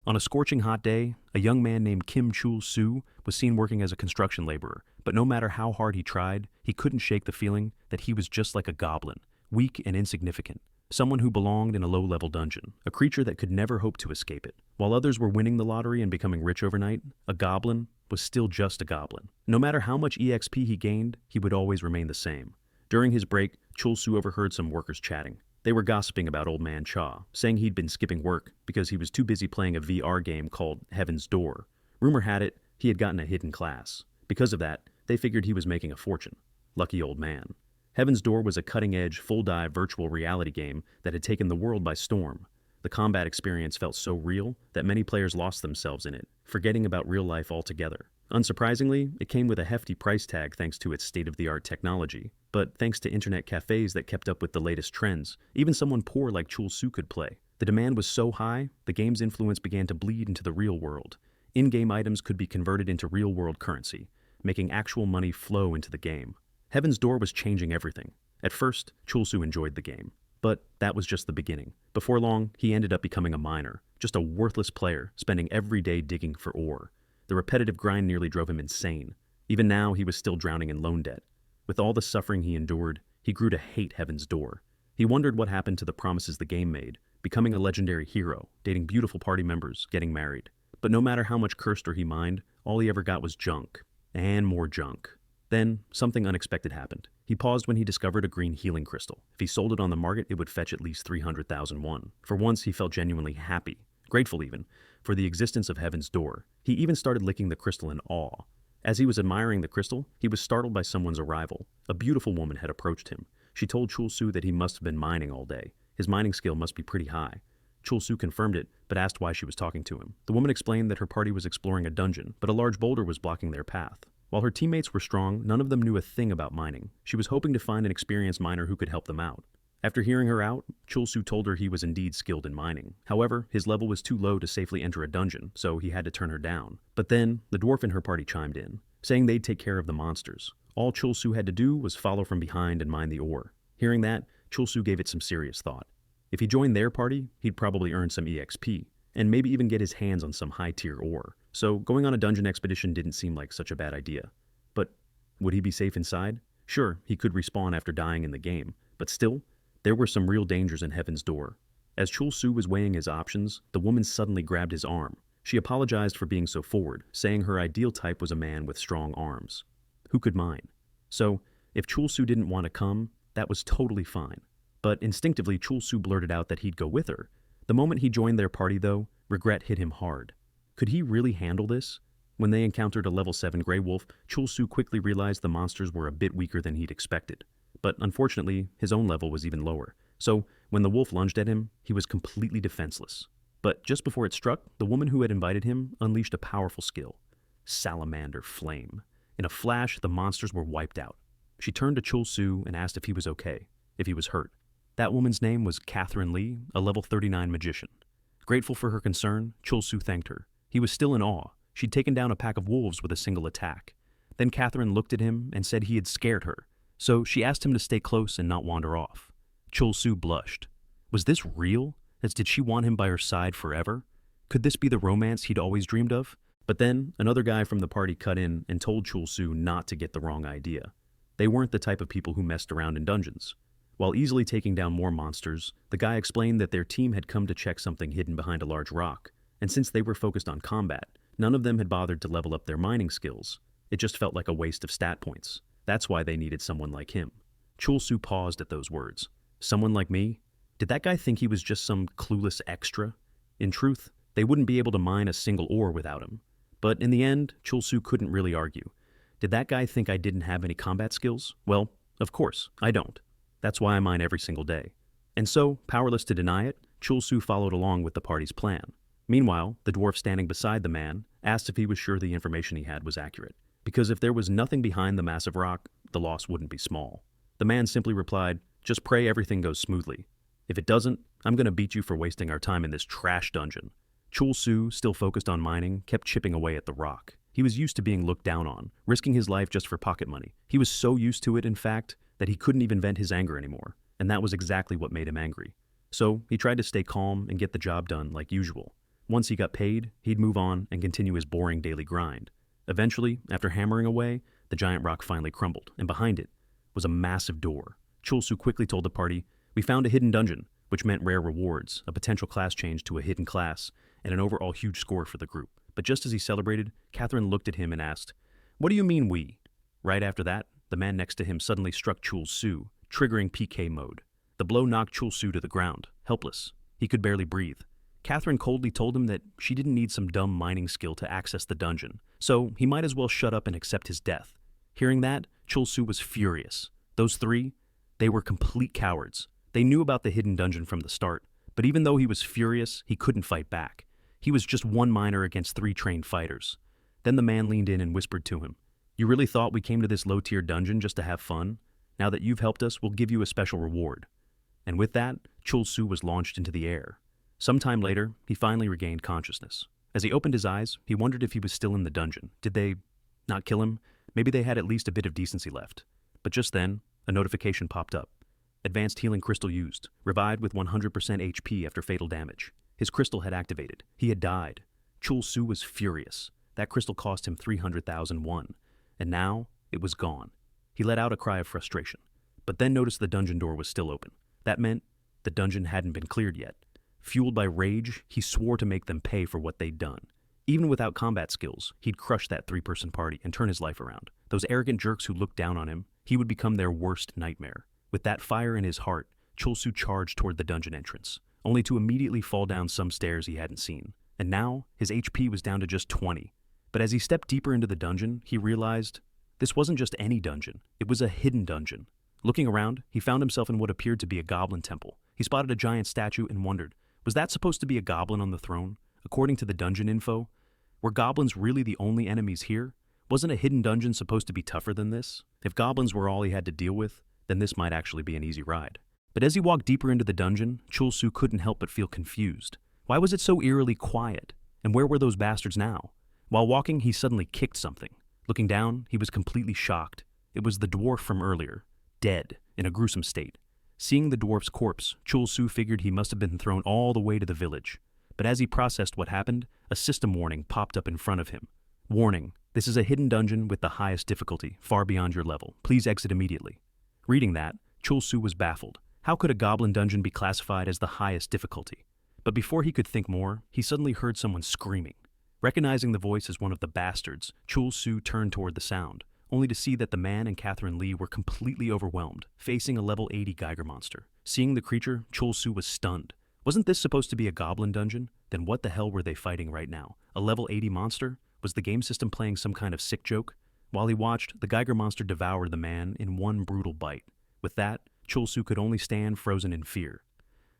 On a scorching hot day, a young man named Chul Soo was seen working as a construction laborer, but no matter how hard he tried, he couldn't shake the feeling that he was just like a goblin, weak and insignificant, someone who belonged in a low-level dungeon, a creature that could never hope to escape it. While others were winning the lottery and becoming rich overnight, a goblin was still just a goblin. No matter how much EXP he gained, he would always remain the same. During his break, Chul Soo overheard some workers chatting. They were gossiping about Old Man Cha, saying he'd been skipping work because he was too busy playing a VR game called Heaven's Door. Rumor had it he had gotten a hidden class. Because of that, they figured he was making a fortune. Lucky old man. Heaven's Door was a cutting-edge, full-dive virtual reality game that had taken the world by storm. The combat experience felt so real that many players lost themselves in it, forgetting about real life altogether. Unsurprisingly, it came with a hefty price tag thanks to its state-of-the-art technology. But thanks to internet cafes that kept up with the latest trends, even someone poor like Chul Soo could play. The demand was so high, the game's influence began to bleed into the real world. In-game items could be converted into real-world currency, making actual money flow into the game. Heaven's Door was changing everything. At first, Chul Soo enjoyed the game. But that was just the beginning. Before long, he ended up becoming a miner, just a worthless player, spending every day digging for ore. The repetitive grind nearly drove him insane. Even now, he was still drowning in loan debt. With all the suffering he endured, he grew to hate Heaven's Door. He wondered what happened to the promises the game made, becoming a legendary hero, dating beautiful party members, getting married. But no matter how much cursed or he mined, all he ever got was junk. And more junk. Then, something unexpected happened. He paused when he discovered a green healing crystal. If he sold it on the market, it would fetch at least 300,000 won. For once, he felt genuinely happy, grateful even, for the existence of Heaven's Door. He even started licking the crystal in awe. As he was admiring the crystal, he was startled by someone's arrival. A beautiful woman had approached him. She told Chul Soo that he must have been mining all day. His mining skill must be pretty high. Chul Soo confirmed it, but asked why she was talking to him. The woman explained that her party was exploring a dungeon, but a large boulder was blocking their path. While her teammates were strong, none of them knew a thing about mining. She was hoping to find an experienced miner who could help them out. After hearing her out, Chul Soo told her he was indeed skilled in mining. However, his level was too low to safely enter a dungeon, so he had to turn her down. But then, the dwarf in her party chimed in, saying they'd take care of the monsters. All Chul Soo had to do was follow from behind and mine the ore. Hearing that, Chul Soo gave it some serious thought. If he joined their party, he'd probably earn some EXP, and maybe even get his hands on some high-tier ore. So going on a dungeon expedition didn't seem like such a bad idea. But would he be safe inside? Sure, he could respawn after dying in the game, but still, there were some real dangers in Heaven's Door. As Chul Soo was weighing his options, the woman suddenly grabbed his arm. She apologized for being so forward, saying her ideal type was a man with strong arms. Who could mine? So, if Chul Soo didn't want to come, that was totally fine. But instinctively, Chul Soo blurted out that he'd go with her. The moment he joined their party, though, regret hit him hard. Could he really handle this? When they encountered a level 7 Grey Wolf, Chul Soo quickly realized the monsters were a bit weaker than he'd expected. But unfortunately, his own level was even lower. So, when the wolf lunged at him, he was completely defenseless. But just before it struck, the woman who had invited him unleashed a powerful skill. Salamander Flame. In a flash, the monsters were wiped out. She turned to Chul Soo and asked if he was okay, if he was hurt. That woman's name was Catherine Lee, a level 39 magician. Grateful for her concern, Chul Soo thanked her. He was still in awe. She'd taken down a pack of wolves with a single attack. Then Catherine looked at him and said he had scared her, so she asked him to stay close and not wander off. Chul Soo blushed. Was this real? Did she want him by her side forever? Could this be the romance he'd always dreamed of? But then, another guy from the party cut in and told Chul Soo not to get the wrong idea. They weren't the type of people who messed around in dungeons. While easily taking down more monsters, the guy explained that their team had come to check something hidden behind a large rock, and since they were focused on combat, none of them had bothered to level up their mining skills. It just felt like a waste of stat points. That's why they needed someone like him. Chul Soo paused at those words. Someone like me? Did that guy think he was just some clueless extra? In truth, they wouldn't be able to mine a single ore without him. But in the end, Chul Soo couldn't really argue. Did that guy think I didn't have any combat skills? Well, of course, I don't. That's why I mine every single day. And so, powerless to deny it, Chul Soo followed along with the party's plan. Meanwhile, the dwarf standing beside the man asked if he was sure the information he had was accurate. Because if there was nothing behind the massive rock, the loss wouldn't be small. The man simply replied, "Just pray everything goes smoothly. If it doesn't, I'm gonna beat you for wasting our time in this trash dungeon." Chul Soo, still focused on mining, kept chipping away at the rock. He was used to being looked down on, risking his life just for pocket money. He was so used to it, in fact, that he couldn't even vent his anger anymore, and that was exactly what made him angry. So he tried to stay calm and get the job done like usual. Once he got paid, he'd move on and continue his boring daily grind. Eventually, after hammering away, the giant rock finally crumbled, and behind it was a massive door. Chul Soo quickly told the party, "We found a hidden dungeon," which meant rare rewards, a potential class change to a hidden class, and an overall huge score for the group. But just as he celebrated, Catherine looked at him and asked, "What do you mean we?" Right after that, the man next to him suddenly struck Chul Soo, triggering PK mode. The blow knocked Chul Soo to the ground, helpless. He could barely breathe. Catherine coldly told him that she didn't need some dumb mining skill to access the dungeon, so he might as well shut up and accept his death. Hearing that, Chul Soo was furious. Those three, they were complete cowards. They knew about the hidden dungeon from the start, but even though he was furious, he couldn't fight back. He was just one miner against three trained fighters. Then the man leaned in and whispered to him, "You really thought we came to this low-tier dungeon just to have fun? Now that you've helped us, we'll give you a special reward." And with that, Chul Soo was launched into the air. Sometime later, he finally regained consciousness. As he opened his eyes, he wondered if he was still in the dungeon. Did they not kill him? Maybe they had at least a bit of decency left. But just then, a notification popped up. Advanced healing crystal used. Revived with 100% HP after fatal damage. His crystal had activated. He had died. Chul Soo was furious. That crystal cost him 300,000 won. And now, it was gone. He let out a cry of frustration, but then noticed the dungeon door was still open. That meant the dungeon hadn't been cleared yet. Fueled by rage, he swore to make them pay for what they'd done. Even without combat skills, he'd crush that three-person party and turn his life around. Those arrogant jerks who looked down on him, he would become their worst nightmare. With that fire in his heart, Chul Soo charged toward the dungeon entrance, only to immediately fall down some stairs he hadn't seen. And now, his HP was down to just 20. But as he stepped deeper into the dungeon, he realized this wasn't just any dungeon. It was a hidden dungeon. Looking around, he found himself in what appeared to be a goblin temple. He spotted a giant statue and wondered, was that supposed to be a goblin on the throne? According to the dungeon info, were goblins really the only enemies here? Wasn't a hidden dungeon supposed to be tougher than this? If goblins were all he had to deal with, then this might actually be an easy ride. But as he walked deeper into the dungeon, Chul Soo couldn't help but feel confused. Why was it so eerily quiet? And where were those bastards now? While walking, he suddenly kicked something. Looking down, he was completely shocked. It was the dwarf from earlier, dead, in a gruesome state. Seeing the dwarf's corpse, Chul Soo figured he must have been thrown all the way to the village. But as he processed what happened, a system warning popped up in front of him. Warning, this is a hidden dungeon with the highest difficulty, far beyond your level. Please exit immediately. Reading that, Chul Soo was baffled. How could a goblin dungeon be classified as the highest difficulty? But before he could think more, he suddenly heard someone screaming. Recognizing the voice as one of the bastards, Chul Soo turned toward the sound, only to see that the man and Catherine Lee were completely overwhelmed, facing a level 80 Geiger monster. Seeing the creature, Chul Soo was stunned. Wasn't this supposed to be a goblin dungeon? Then what the hell were they fighting right now? A level 80 monster? Was the game system playing some kind of sick joke? While he watched, the Geiger monster devoured the man in one brutal bite. With that, Chul Soo could only stand frozen in fear.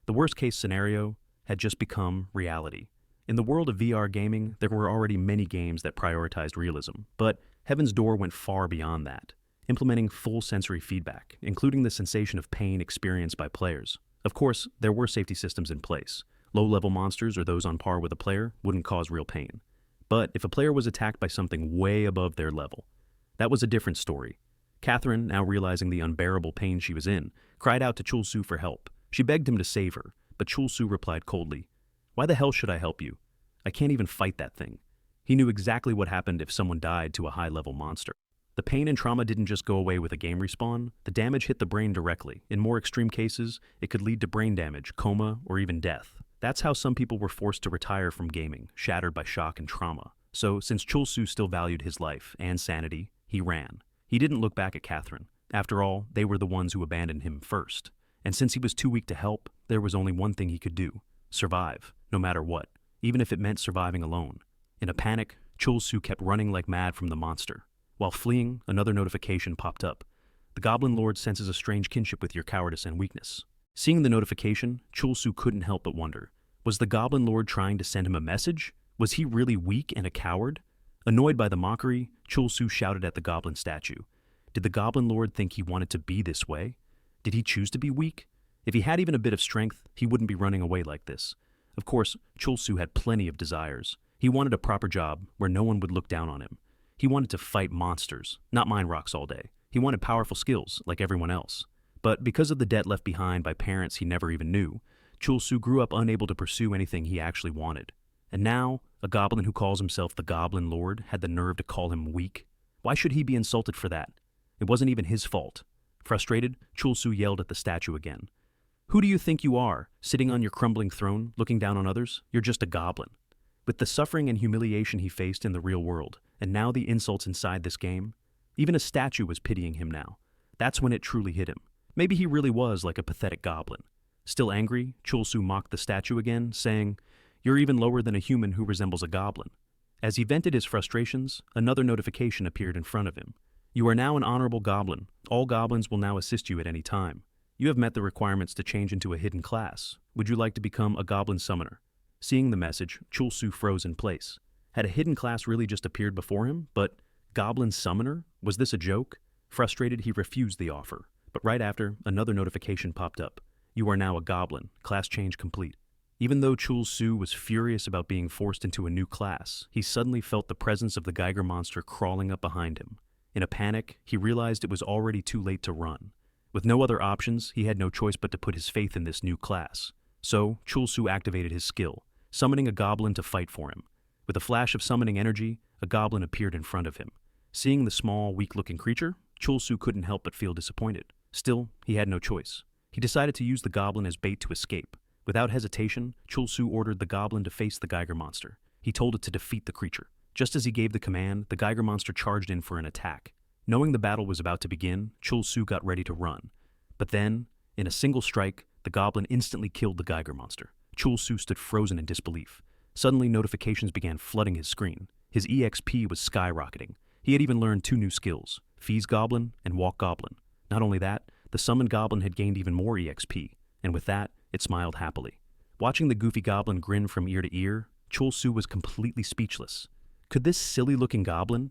The worst-case scenario had just become reality. In the world of VR gaming, there were already many games that prioritized realism, but Heaven's Door went far beyond that, implementing full sensory feedback, including the sensation of pain experienced by players. Of course, there were safety systems in place. Low-level monsters or those on par with a player wouldn't cause real pain. But if a player was attacked by something way above their level, that was a different story. Catherine, now realizing the unbearable pain she was in, cried out to Chul Soo for help. She begged him to save her, but Chul Soo replied coldly, "Why the hell should I help you? I can't even fight that thing." He knew exactly what happened if someone died to a high-level monster. The pain and trauma didn't just go away with a game respawn, the damage hit the brain directly. In more extreme cases, it could lead to brain damage, coma, or even death. That's how some people were forced to retire from gaming, shattered by shock and trauma. So, since Chul Soo still valued his life and sanity, he ran. He didn't look back at Catherine. After all, they were the ones who abandoned him first. And since he was too weak to help, there was only one thing he could do: survive, no matter what, even if it meant surviving alone. In a panic, Chul Soo kept running like mad from the monster. While fleeing, another notification popped up. The Goblin Lord senses a strange kinship with your cowardice and weakness. Seeing the notification, Chul Soo couldn't help but wonder, was the Goblin Lord trying to send him a message? Was he really weak and a coward? Annoyed by the mockery, Chul Soo shouted at the goblin statue. Did the Goblin Lord think he wanted to be this way? Did he choose to be weak? If he had even a bit of strength, he wouldn't be running away like this. Of course, Chul Soo had plenty of desires. He wanted a proper job where no one would look down on him. He wanted to fight monsters, not mine rocks all day. He wanted powerful skills, like everyone else. But because of the debt left behind by parents he never even knew, Chul Soo grew up unable to pursue anything he actually wanted. And now, a goblin who calls himself the Goblin Lord had the nerve to call him weak? Why should he be insulted for that? It wasn't even his fault. Frustrated, Chul Soo yelled at the statue again. Who do you think you are, sitting on your crumbling throne, looking down on others? You're just a goblin. With the suffering and humiliation he faced in the real world, and now the insults inside this game, even a statue was pitying him now. That's when it truly hit him. Maybe he really was like a pathetic goblin. Still angry, Chul Soo mocked the statue again, saying, "You're even lower than a human who resembles a goblin." As he vented his frustrations, another notification appeared in front of him. You are now an honorable goblin. All goblins will now assist you at any time. You have met the requirements to change into a hidden class. Would you like to become a goblin summoner? Seeing the message, Chul Soo froze in place. Had a hidden class really just appeared before him? But goblin summoner? Was this a joke? Frustrated, he refused the offer. But right after, another notification popped up. You are now a goblin. Class change complete. Even though Chul Soo was furious about being forced into a new class, he suddenly felt the presence of the Geiger monster crawling up behind him. In a panic, he realized it was already too late to run. With no other options, he had no choice but to put his faith in this new class. So, Chul Soo activated his skill, summoning a goblin to fight for him. With a flash of summoning energy, a goblin appeared in front of him. Seeing the small, weak-looking creature, Chul Soo couldn't help but feel disappointed. Still, he had no choice. He decided to use the goblin as bait to escape. Without hesitation, Chul Soo ordered the goblin to face the Geiger monster. He told it to defeat the creature. Just as he gave the command, the Geiger monster charged in for an attack. Knowing the battle was about to begin, Chul Soo got ready to run. But then, in a single strike, the goblin instantly killed the Geiger monster. Chul Soo stood frozen in disbelief. Suddenly, notifications began flooding his screen. His EXP was skyrocketing. He had even learned 2 new skills, Fees Goblin and Walk Goblin. Not only that, the summoned goblin had gained even more EXP, and with that, it smiled happily. Watching the goofy goblin grin from ear to ear, Chul Soo was completely speechless. Could this silly-looking goblin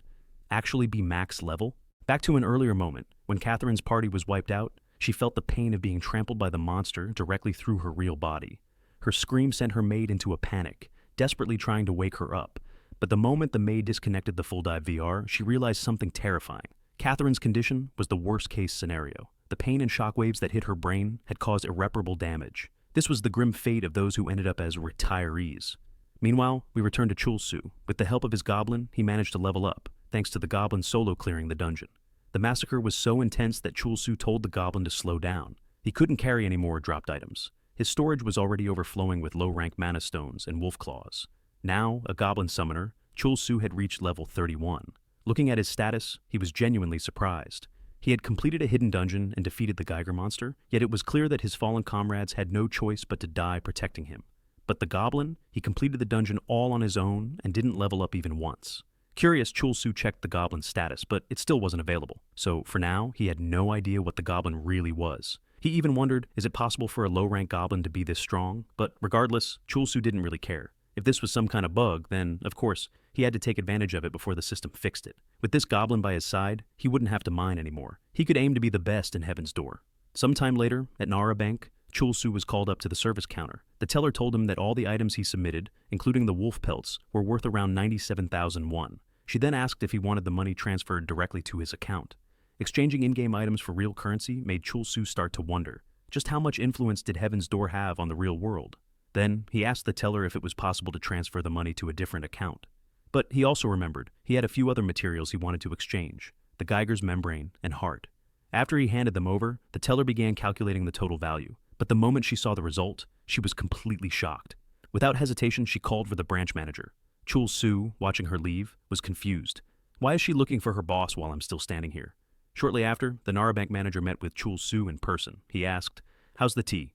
actually be max level? Back to an earlier moment, when Catherine's party was wiped out, she felt the pain of being trampled by the monster directly through her real body. Her scream sent her maid into a panic, desperately trying to wake her up. But the moment the maid disconnected the full dive VR, she realized something terrifying. Catherine's condition was the worst-case scenario. The pain and shockwaves that hit her brain had caused irreparable damage. This was the grim fate of those who ended up as retirees. Meanwhile, we return to Chul Soo. With the help of his goblin, he managed to level up, thanks to the goblin solo clearing the dungeon. The massacre was so intense that Chul Soo told the goblin to slow down. He couldn't carry any more dropped items. His storage was already overflowing with low-rank mana stones and wolf claws. Now, a goblin summoner, Chul Soo had reached level 31. Looking at his status, he was genuinely surprised. He had completed a hidden dungeon and defeated the Geiger monster, yet it was clear that his fallen comrades had no choice but to die protecting him. But the goblin, he completed the dungeon all on his own and didn't level up even once. Curious, Chul Soo checked the goblin's status, but it still wasn't available. So for now, he had no idea what the goblin really was. He even wondered, is it possible for a low-rank goblin to be this strong? But regardless, Chul Soo didn't really care. If this was some kind of bug, then, of course, he had to take advantage of it before the system fixed it. With this goblin by his side, he wouldn't have to mine anymore. He could aim to be the best in Heaven's Door. Sometime later, at Nara Bank, Chul Soo was called up to the service counter. The teller told him that all the items he submitted, including the wolf pelts, were worth around 97,000 won. She then asked if he wanted the money transferred directly to his account. Exchanging in-game items for real currency made Chul Soo start to wonder, just how much influence did Heaven's Door have on the real world? Then, he asked the teller if it was possible to transfer the money to a different account. But he also remembered he had a few other materials he wanted to exchange, the Geiger's membrane and heart. After he handed them over, the teller began calculating the total value. But the moment she saw the result, she was completely shocked. Without hesitation, she called for the branch manager. Chul Soo, watching her leave, was confused. Why is she looking for her boss while I'm still standing here? Shortly after, the Nara Bank manager met with Chul Soo in person. He asked, "How's the tea?"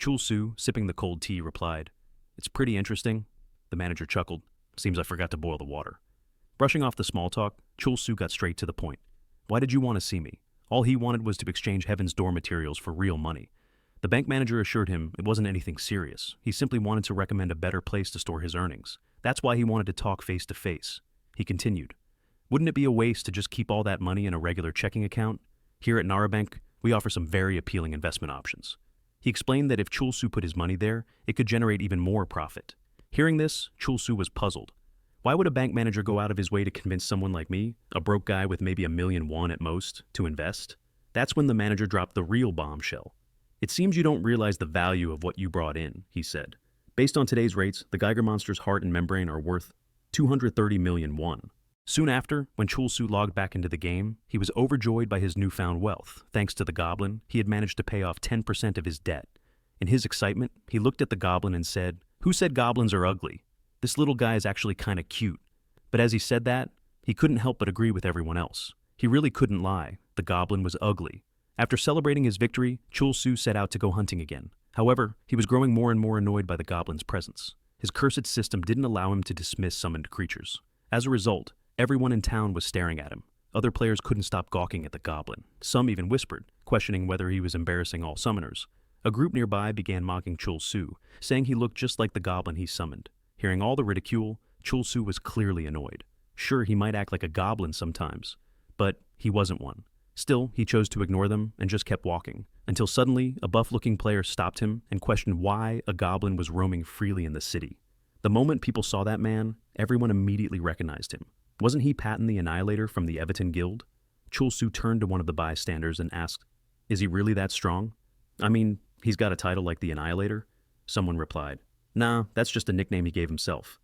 Chul Soo, sipping the cold tea, replied, "It's pretty interesting." The manager chuckled. "Seems I forgot to boil the water." Brushing off the small talk, Chul Soo got straight to the point. "Why did you want to see me?" All he wanted was to exchange Heaven's Door materials for real money. The bank manager assured him it wasn't anything serious. He simply wanted to recommend a better place to store his earnings. That's why he wanted to talk face to face. He continued, "Wouldn't it be a waste to just keep all that money in a regular checking account? Here at Nara Bank, we offer some very appealing investment options." He explained that if Chul Soo put his money there, it could generate even more profit. Hearing this, Chul Soo was puzzled. Why would a bank manager go out of his way to convince someone like me, a broke guy with maybe 1,000,000 won at most, to invest? That's when the manager dropped the real bombshell. "It seems you don't realize the value of what you brought in," he said. Based on today's rates, the Geiger monster's heart and membrane are worth 230 million won. Soon after, when Chul Soo logged back into the game, he was overjoyed by his newfound wealth. Thanks to the Goblin, he had managed to pay off 10% of his debt. In his excitement, he looked at the Goblin and said, "Who said goblins are ugly? This little guy is actually kinda cute." But as he said that, he couldn't help but agree with everyone else. He really couldn't lie. The Goblin was ugly. After celebrating his victory, Chul Soo set out to go hunting again. However, he was growing more and more annoyed by the Goblin's presence. His cursed system didn't allow him to dismiss summoned creatures. As a result, everyone in town was staring at him. Other players couldn't stop gawking at the Goblin. Some even whispered, questioning whether he was embarrassing all summoners. A group nearby began mocking Chul Soo, saying he looked just like the Goblin he summoned. Hearing all the ridicule, Chul Soo was clearly annoyed. Sure, he might act like a goblin sometimes, but he wasn't one. Still, he chose to ignore them and just kept walking, until suddenly a buff-looking player stopped him and questioned why a goblin was roaming freely in the city. The moment people saw that man, everyone immediately recognized him. Wasn't he Patton the Annihilator from the Webtoon Guild? Chul Soo turned to one of the bystanders and asked, "Is he really that strong? I mean, he's got a title like the Annihilator?" Someone replied, "Nah, that's just a nickname he gave himself."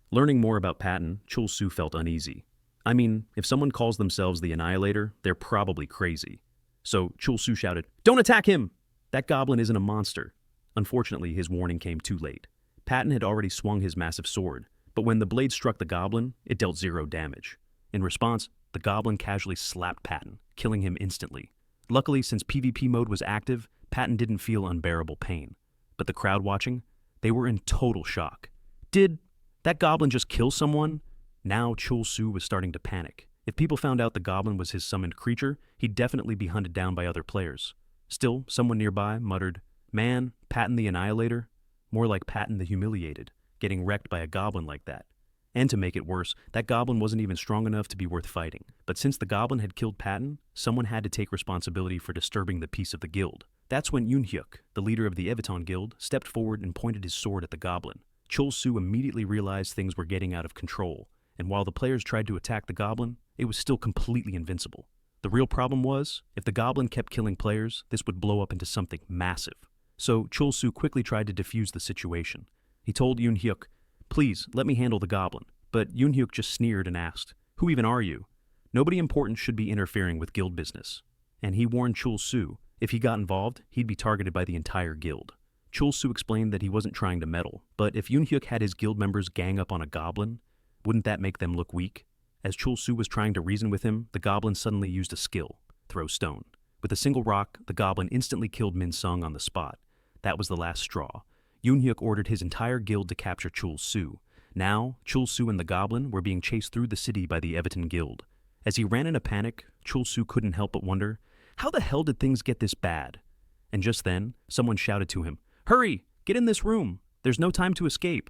Learning more about Patton, Chul Soo felt uneasy. I mean, if someone calls themselves the Annihilator, they're probably crazy. So Chul Soo shouted, "Don't attack him! That goblin isn't a monster." Unfortunately, his warning came too late. Patton had already swung his massive sword, but when the blade struck the goblin, it dealt 0 damage. In response, the goblin casually slapped Patton, killing him instantly. Luckily, since PvP mode was active, Patton didn't feel unbearable pain. But the crowd watching, they were in total shock. Did that goblin just kill someone? Now Chul Soo was starting to panic. If people found out the goblin was his summoned creature, he'd definitely be hunted down by other players. Still, someone nearby muttered, "Man, Patton the Annihilator? More like Patton the Humiliated, getting wrecked by a goblin like that." And to make it worse, that goblin wasn't even strong enough to be worth fighting. But since the goblin had killed Patton, someone had to take responsibility for disturbing the peace of the guild. That's when Yoon-hyuk, the leader of the Webtoon Guild, stepped forward and pointed his sword at the goblin. Chul Soo immediately realized things were getting out of control, and while the players tried to attack the goblin, it was still completely invincible. The real problem was, if the goblin kept killing players, this would blow up into something massive. So Chul Soo quickly tried to defuse the situation. He told Yoon-hyuk, "Please, let me handle the goblin." But Yoon-hyuk just sneered and asked, "Who even are you? Nobody important should be interfering with guild business." And he warned Chul Soo, if he got involved, he'd be targeted by the entire guild. Chul Soo explained that he wasn't trying to meddle, but if Yoon-hyuk had his guild members gang up on a goblin, wouldn't that make them look weak? As Chul Soo was trying to reason with him, the goblin suddenly used a skill, throw stone. With a single rock, the goblin instantly killed Min Sung on the spot. That was the last straw. Yoon-hyuk ordered his entire guild to capture Chul Soo. Now, Chul Soo and the goblin were being chased through the city by the Webtoon Guild. As he ran in a panic, Chul Soo couldn't help but wonder, how the hell did things get this bad? And just then, someone shouted to him, "Hurry! Get in this room! There's no time to escape!"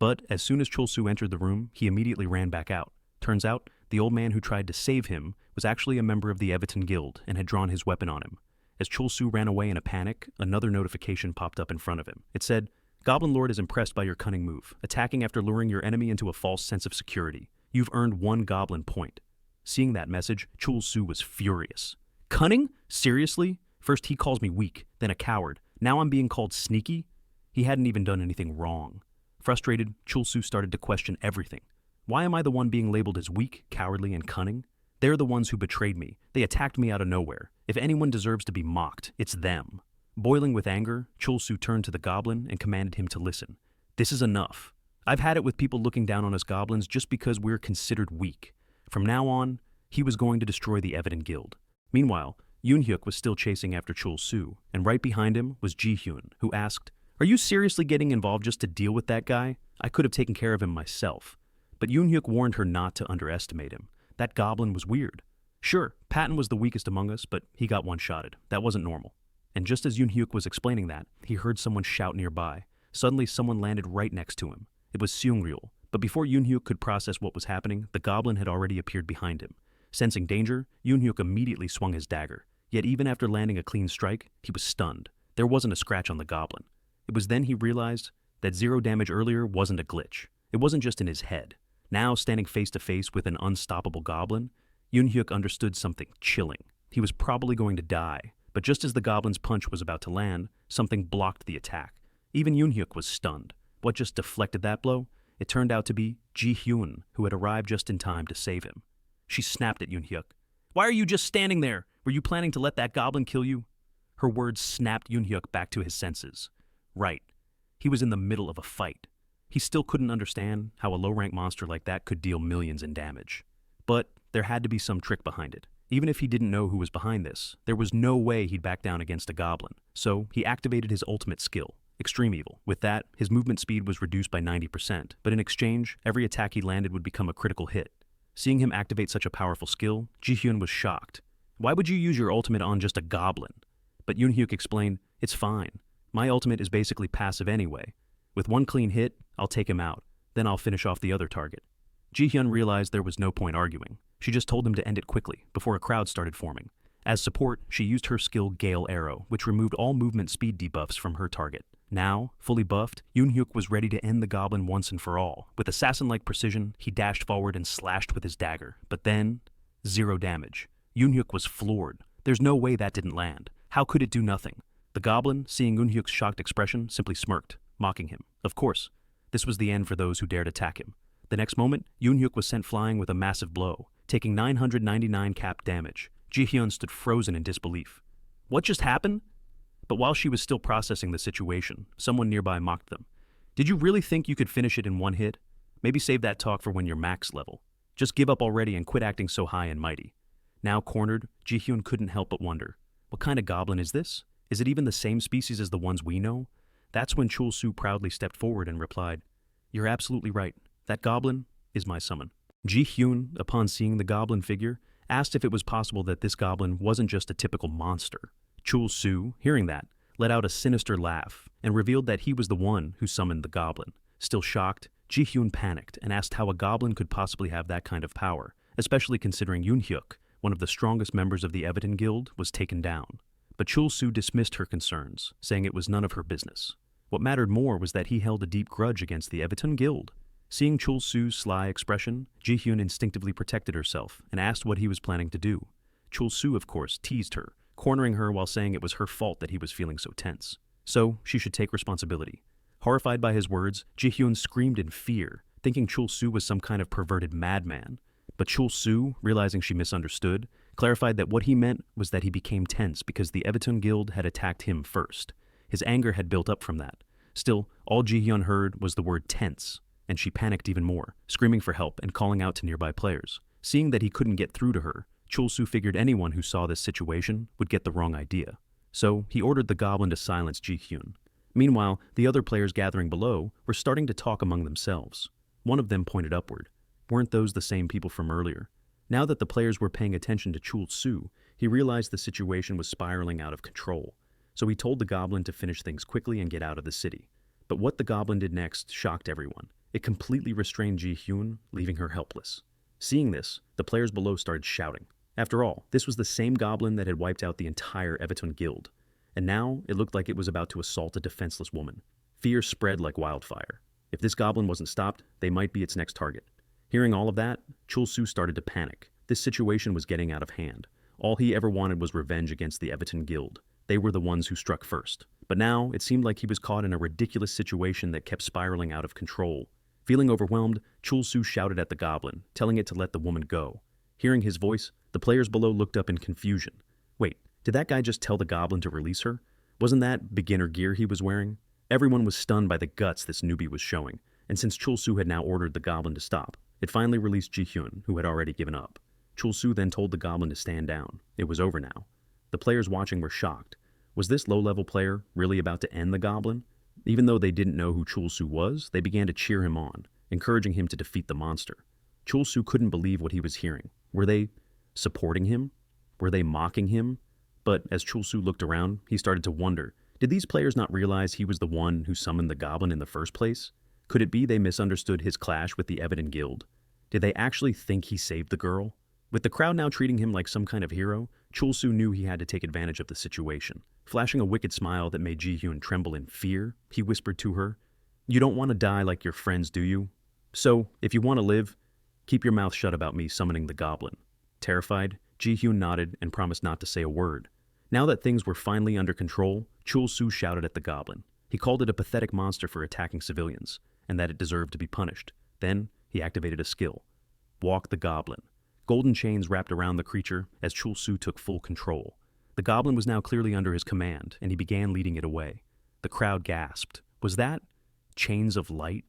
But as soon as Chul Soo entered the room, he immediately ran back out. Turns out, the old man who tried to save him was actually a member of the Webtoon Guild and had drawn his weapon on him. As Chul Soo ran away in a panic, another notification popped up in front of him. It said, "Goblin Lord is impressed by your cunning move, attacking after luring your enemy into a false sense of security. You've earned 1 goblin point." Seeing that message, Chul Soo was furious. Cunning? Seriously? First he calls me weak, then a coward. Now I'm being called sneaky? He hadn't even done anything wrong. Frustrated, Chul Soo started to question everything. Why am I the one being labeled as weak, cowardly, and cunning? They're the ones who betrayed me. They attacked me out of nowhere. If anyone deserves to be mocked, it's them. Boiling with anger, Chul Soo turned to the goblin and commanded him to listen. "This is enough. I've had it with people looking down on us goblins just because we're considered weak. From now on, he was going to destroy the Webtoon Guild." Meanwhile, Yoon-hyuk was still chasing after Chul Soo, and right behind him was Ji-hyun, who asked, "Are you seriously getting involved just to deal with that guy? I could have taken care of him myself." But Yoon-hyuk warned her not to underestimate him. That goblin was weird. Sure, Patton was the weakest among us, but he got one-shotted. That wasn't normal. And just as Yoon-hyuk was explaining that, he heard someone shout nearby. Suddenly, someone landed right next to him. It was Seung-ryul. But before Yoon-hyuk could process what was happening, the goblin had already appeared behind him. Sensing danger, Yoon-hyuk immediately swung his dagger. Yet even after landing a clean strike, he was stunned. There wasn't a scratch on the goblin. It was then he realized that 0 damage earlier wasn't a glitch. It wasn't just in his head. Now, standing face to face with an unstoppable goblin, Yoon-hyuk understood something chilling. He was probably going to die, but just as the goblin's punch was about to land, something blocked the attack. Even Yoon-hyuk was stunned. What just deflected that blow? It turned out to be Ji-hyun, who had arrived just in time to save him. She snapped at Yoon-hyuk. "Why are you just standing there? Were you planning to let that goblin kill you?" Her words snapped Yoon-hyuk back to his senses. Right. He was in the middle of a fight. He still couldn't understand how a low-rank monster like that could deal millions in damage. But there had to be some trick behind it. Even if he didn't know who was behind this, there was no way he'd back down against a goblin. So he activated his ultimate skill, Extreme Evil. With that, his movement speed was reduced by 90%, but in exchange, every attack he landed would become a critical hit. Seeing him activate such a powerful skill, Ji-hyun was shocked. "Why would you use your ultimate on just a goblin?" But Yoon-hyuk explained, "It's fine. My ultimate is basically passive anyway. With one clean hit, I'll take him out. Then I'll finish off the other target." Ji-hyun realized there was no point arguing. She just told him to end it quickly, before a crowd started forming. As support, she used her skill Gale Arrow, which removed all movement speed debuffs from her target. Now, fully buffed, Yoon-hyuk was ready to end the goblin once and for all. With assassin-like precision, he dashed forward and slashed with his dagger. But then, 0 damage. Yoon-hyuk was floored. There's no way that didn't land. How could it do nothing? The goblin, seeing Yoon-hyuk's shocked expression, simply smirked, mocking him. Of course, this was the end for those who dared attack him. The next moment, Yoon-hyuk was sent flying with a massive blow, taking 999 cap damage. Ji-hyun stood frozen in disbelief. What just happened? But while she was still processing the situation, someone nearby mocked them. "Did you really think you could finish it in one hit? Maybe save that talk for when you're max level. Just give up already and quit acting so high and mighty." Now cornered, Ji-hyun couldn't help but wonder, what kind of goblin is this? Is it even the same species as the ones we know? That's when Chul Soo proudly stepped forward and replied, "You're absolutely right. That goblin is my summon." Ji-hyun, upon seeing the goblin figure, asked if it was possible that this goblin wasn't just a typical monster. Chul Soo, hearing that, let out a sinister laugh and revealed that he was the one who summoned the goblin. Still shocked, Ji-hyun panicked and asked how a goblin could possibly have that kind of power, especially considering Yoon-hyuk, one of the strongest members of the Everton Guild, was taken down. But Chul Soo dismissed her concerns, saying it was none of her business. What mattered more was that he held a deep grudge against the Everton Guild. Seeing Chul Soo's sly expression, Ji-hyun instinctively protected herself and asked what he was planning to do. Chul Soo, of course, teased her, cornering her while saying it was her fault that he was feeling so tense. So, she should take responsibility. Horrified by his words, Ji-hyun screamed in fear, thinking Chul Soo was some kind of perverted madman. But Chul Soo, realizing she misunderstood, clarified that what he meant was that he became tense because the Everton Guild had attacked him first. His anger had built up from that. Still, all Ji-hyun heard was the word tense, and she panicked even more, screaming for help and calling out to nearby players. Seeing that he couldn't get through to her, Chul Soo figured anyone who saw this situation would get the wrong idea. So he ordered the goblin to silence Ji-hyun. Meanwhile, the other players gathering below were starting to talk among themselves. One of them pointed upward. Weren't those the same people from earlier? Now that the players were paying attention to Chul Soo, he realized the situation was spiraling out of control. So he told the goblin to finish things quickly and get out of the city. But what the goblin did next shocked everyone. It completely restrained Ji-hyun, leaving her helpless. Seeing this, the players below started shouting. After all, this was the same goblin that had wiped out the entire Everton Guild. And now, it looked like it was about to assault a defenseless woman. Fear spread like wildfire. If this goblin wasn't stopped, they might be its next target. Hearing all of that, Chul Soo started to panic. This situation was getting out of hand. All he ever wanted was revenge against the Everton Guild. They were the ones who struck first. But now, it seemed like he was caught in a ridiculous situation that kept spiraling out of control. Feeling overwhelmed, Chul Soo shouted at the goblin, telling it to let the woman go. Hearing his voice, the players below looked up in confusion. Wait, did that guy just tell the goblin to release her? Wasn't that beginner gear he was wearing? Everyone was stunned by the guts this newbie was showing, and since Chul Soo had now ordered the goblin to stop, it finally released Ji-hyun, who had already given up. Chul Soo then told the goblin to stand down. It was over now. The players watching were shocked. Was this low-level player really about to end the goblin? Even though they didn't know who Chul Soo was, they began to cheer him on, encouraging him to defeat the monster. Chul Soo couldn't believe what he was hearing. Were they supporting him? Were they mocking him? But as Chul Soo looked around, he started to wonder, did these players not realize he was the one who summoned the goblin in the first place? Could it be they misunderstood his clash with the Everton Guild? Did they actually think he saved the girl? With the crowd now treating him like some kind of hero, Chul Soo knew he had to take advantage of the situation. Flashing a wicked smile that made Ji-hyun tremble in fear, he whispered to her, "You don't want to die like your friends, do you? So, if you want to live, keep your mouth shut about me summoning the goblin." Terrified, Ji-hyun nodded and promised not to say a word. Now that things were finally under control, Chul Soo shouted at the goblin, He called it a pathetic monster for attacking civilians, and that it deserved to be punished. Then, he activated a skill. Walk the Goblin. Golden chains wrapped around the creature as Chul Soo took full control. The Goblin was now clearly under his command, and he began leading it away. The crowd gasped. Was that Chains of Light?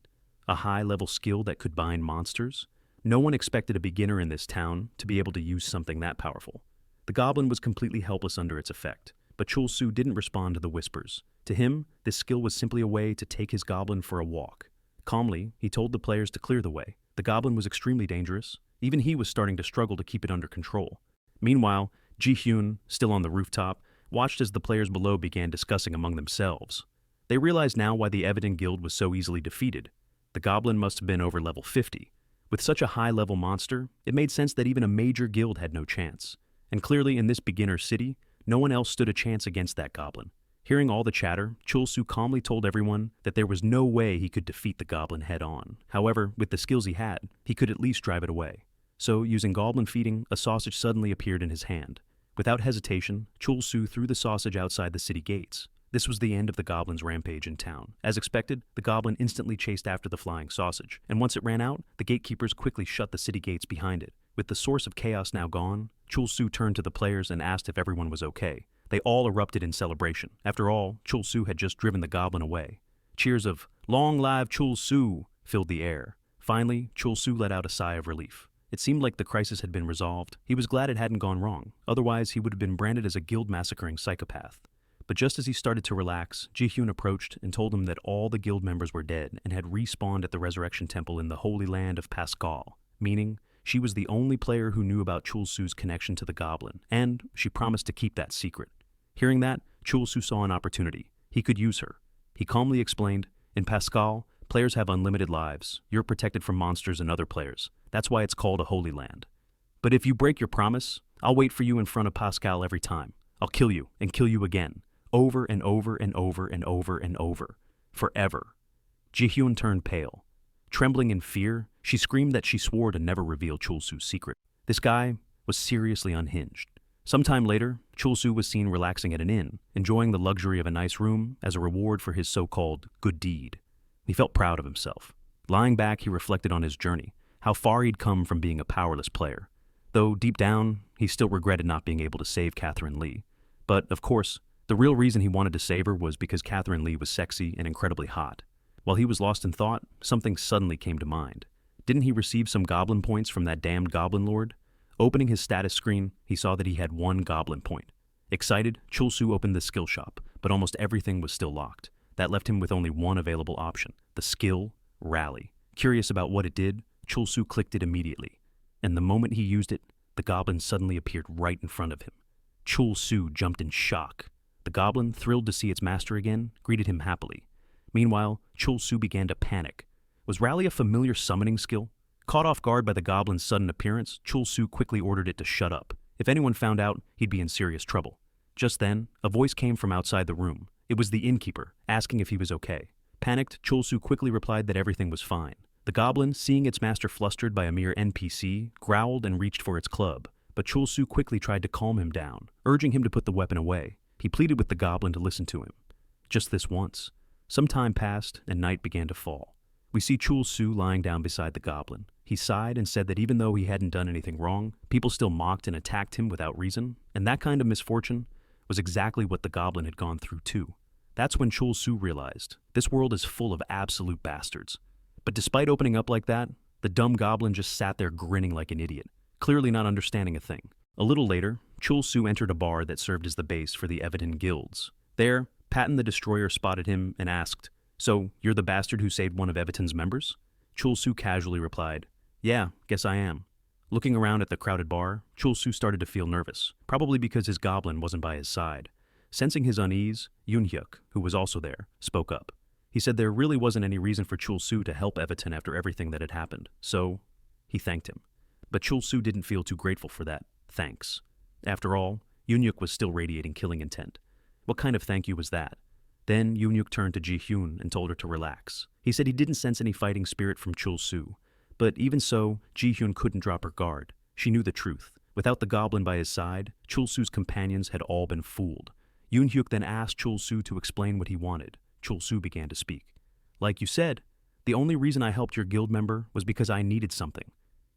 A high-level skill that could bind monsters? No one expected a beginner in this town to be able to use something that powerful. The Goblin was completely helpless under its effect, but Chul Soo didn't respond to the whispers. To him, this skill was simply a way to take his Goblin for a walk. Calmly, he told the players to clear the way. The Goblin was extremely dangerous. Even he was starting to struggle to keep it under control. Meanwhile, Ji-hyun, still on the rooftop, watched as the players below began discussing among themselves. They realized now why the Everton Guild was so easily defeated. The Goblin must have been over level 50. With such a high-level monster, it made sense that even a major guild had no chance. And clearly in this beginner city, no one else stood a chance against that Goblin. Hearing all the chatter, Chul Soo calmly told everyone that there was no way he could defeat the Goblin head-on. However, with the skills he had, he could at least drive it away. So, using Goblin feeding, a sausage suddenly appeared in his hand. Without hesitation, Chul Soo threw the sausage outside the city gates. This was the end of the Goblin's rampage in town. As expected, the Goblin instantly chased after the flying sausage, and once it ran out, the gatekeepers quickly shut the city gates behind it. With the source of chaos now gone, Chul Soo turned to the players and asked if everyone was okay. They all erupted in celebration. After all, Chul Soo had just driven the Goblin away. Cheers of "Long live Chul Soo" filled the air. Finally, Chul Soo let out a sigh of relief. It seemed like the crisis had been resolved. He was glad it hadn't gone wrong. Otherwise, he would have been branded as a guild-massacring psychopath. But just as he started to relax, Ji-hyun approached and told him that all the guild members were dead and had respawned at the Resurrection Temple in the Holy Land of Pascal, meaning she was the only player who knew about Chul Soo's connection to the Goblin, and she promised to keep that secret. Hearing that, Chul Soo saw an opportunity. He could use her. He calmly explained, "In Pascal, players have unlimited lives. You're protected from monsters and other players. That's why it's called a Holy Land. But if you break your promise, I'll wait for you in front of Pascal every time. I'll kill you and kill you again. Over and over and over and over and over. Forever." Ji-hyun turned pale. Trembling in fear, she screamed that she swore to never reveal Chul Soo's secret. This guy was seriously unhinged. Sometime later, Chul Soo was seen relaxing at an inn, enjoying the luxury of a nice room as a reward for his so-called good deed. He felt proud of himself. Lying back, he reflected on his journey, how far he'd come from being a powerless player. Though deep down, he still regretted not being able to save Catherine Lee. But, of course, the real reason he wanted to save her was because Catherine Lee was sexy and incredibly hot. While he was lost in thought, something suddenly came to mind. Didn't he receive some Goblin points from that damned Goblin Lord? Opening his status screen, he saw that he had 1 Goblin point. Excited, Chul Soo opened the skill shop, but almost everything was still locked. That left him with only one available option, the skill Rally. Curious about what it did, Chul Soo clicked it immediately. And the moment he used it, the Goblin suddenly appeared right in front of him. Chul Soo jumped in shock. The Goblin, thrilled to see its master again, greeted him happily. Meanwhile, Chul Soo began to panic. Was Rally a familiar summoning skill? Caught off guard by the Goblin's sudden appearance, Chul Soo quickly ordered it to shut up. If anyone found out, he'd be in serious trouble. Just then, a voice came from outside the room. It was the innkeeper, asking if he was okay. Panicked, Chul Soo quickly replied that everything was fine. The Goblin, seeing its master flustered by a mere NPC, growled and reached for its club. But Chul Soo quickly tried to calm him down, urging him to put the weapon away. He pleaded with the Goblin to listen to him. Just this once. Some time passed, and night began to fall. We see Chul Soo lying down beside the Goblin. He sighed and said that even though he hadn't done anything wrong, people still mocked and attacked him without reason, and that kind of misfortune was exactly what the Goblin had gone through too. That's when Chul Soo realized, this world is full of absolute bastards. But despite opening up like that, the dumb Goblin just sat there grinning like an idiot, clearly not understanding a thing. A little later, Chul Soo entered a bar that served as the base for the Everton Guilds. There, Patton the Destroyer spotted him and asked, "So, you're the bastard who saved one of Everton's members?" Chul Soo casually replied, "Yeah, guess I am." Looking around at the crowded bar, Chul Soo started to feel nervous, probably because his Goblin wasn't by his side. Sensing his unease, Yoon-hyuk, who was also there, spoke up. He said there really wasn't any reason for Chul Soo to help Everton after everything that had happened, so he thanked him. But Chul Soo didn't feel too grateful for that thanks. After all, Yoon-hyuk was still radiating killing intent. What kind of thank you was that? Then Yoon-hyuk turned to Ji-hyun and told her to relax. He said he didn't sense any fighting spirit from Chul Soo. But even so, Ji-hyun couldn't drop her guard. She knew the truth. Without the Goblin by his side, Chul Soo's companions had all been fooled. Yoon-hyuk then asked Chul Soo to explain what he wanted. Chul Soo began to speak. Like you said, the only reason I helped your guild member was because I needed something.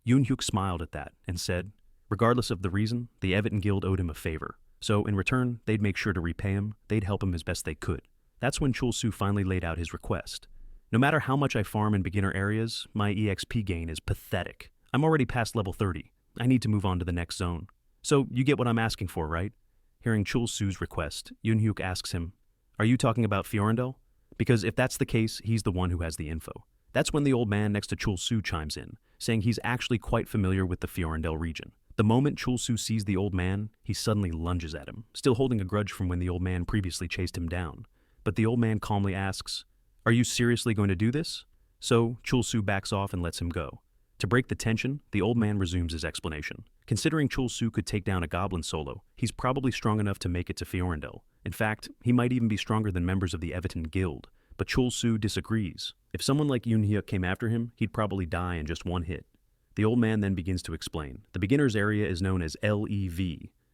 Yoon Hyuk smiled at that and said, regardless of the reason, the Everton Guild owed him a favor. So in return, they'd make sure to repay him, they'd help him as best they could. That's when Chul Soo finally laid out his request. No matter how much I farm in beginner areas, my EXP gain is pathetic. I'm already past level 30. I need to move on to the next zone. So you get what I'm asking for, right? Hearing Chul Soo's request, Yoon Hyuk asks him, are you talking about Fjorendal? Because if that's the case, he's the one who has the info. That's when the old man next to Chul Soo chimes in, saying he's actually quite familiar with the Fjorendal region. The moment Chul Soo sees the old man, he suddenly lunges at him, still holding a grudge from when the old man previously chased him down. But the old man calmly asks, are you seriously going to do this? So Chul Soo backs off and lets him go. To break the tension, the old man resumes his explanation. Considering Chul Soo could take down a goblin solo, he's probably strong enough to make it to Fjorendal. In fact, he might even be stronger than members of the Everton Guild. But Chul Soo disagrees. If someone like Yoon Hyuk came after him, he'd probably die in just one hit. The old man then begins to explain. The beginner's area is known as LEV,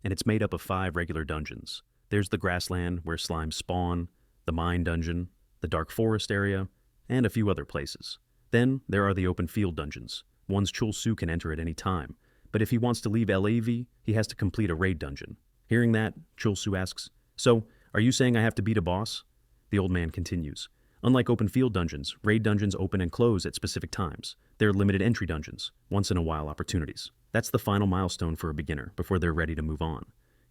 and it's made up of 5 regular dungeons. There's the grassland where slimes spawn, the mine dungeon, the dark forest area, and a few other places. Then there are the open field dungeons. Ones Chul Soo can enter at any time, but if he wants to leave LAV, he has to complete a raid dungeon. Hearing that, Chul Soo asks, so, are you saying I have to beat a boss? The old man continues. Unlike open field dungeons, raid dungeons open and close at specific times. They're limited entry dungeons, once-in-a-while opportunities. That's the final milestone for a beginner before they're ready to move on.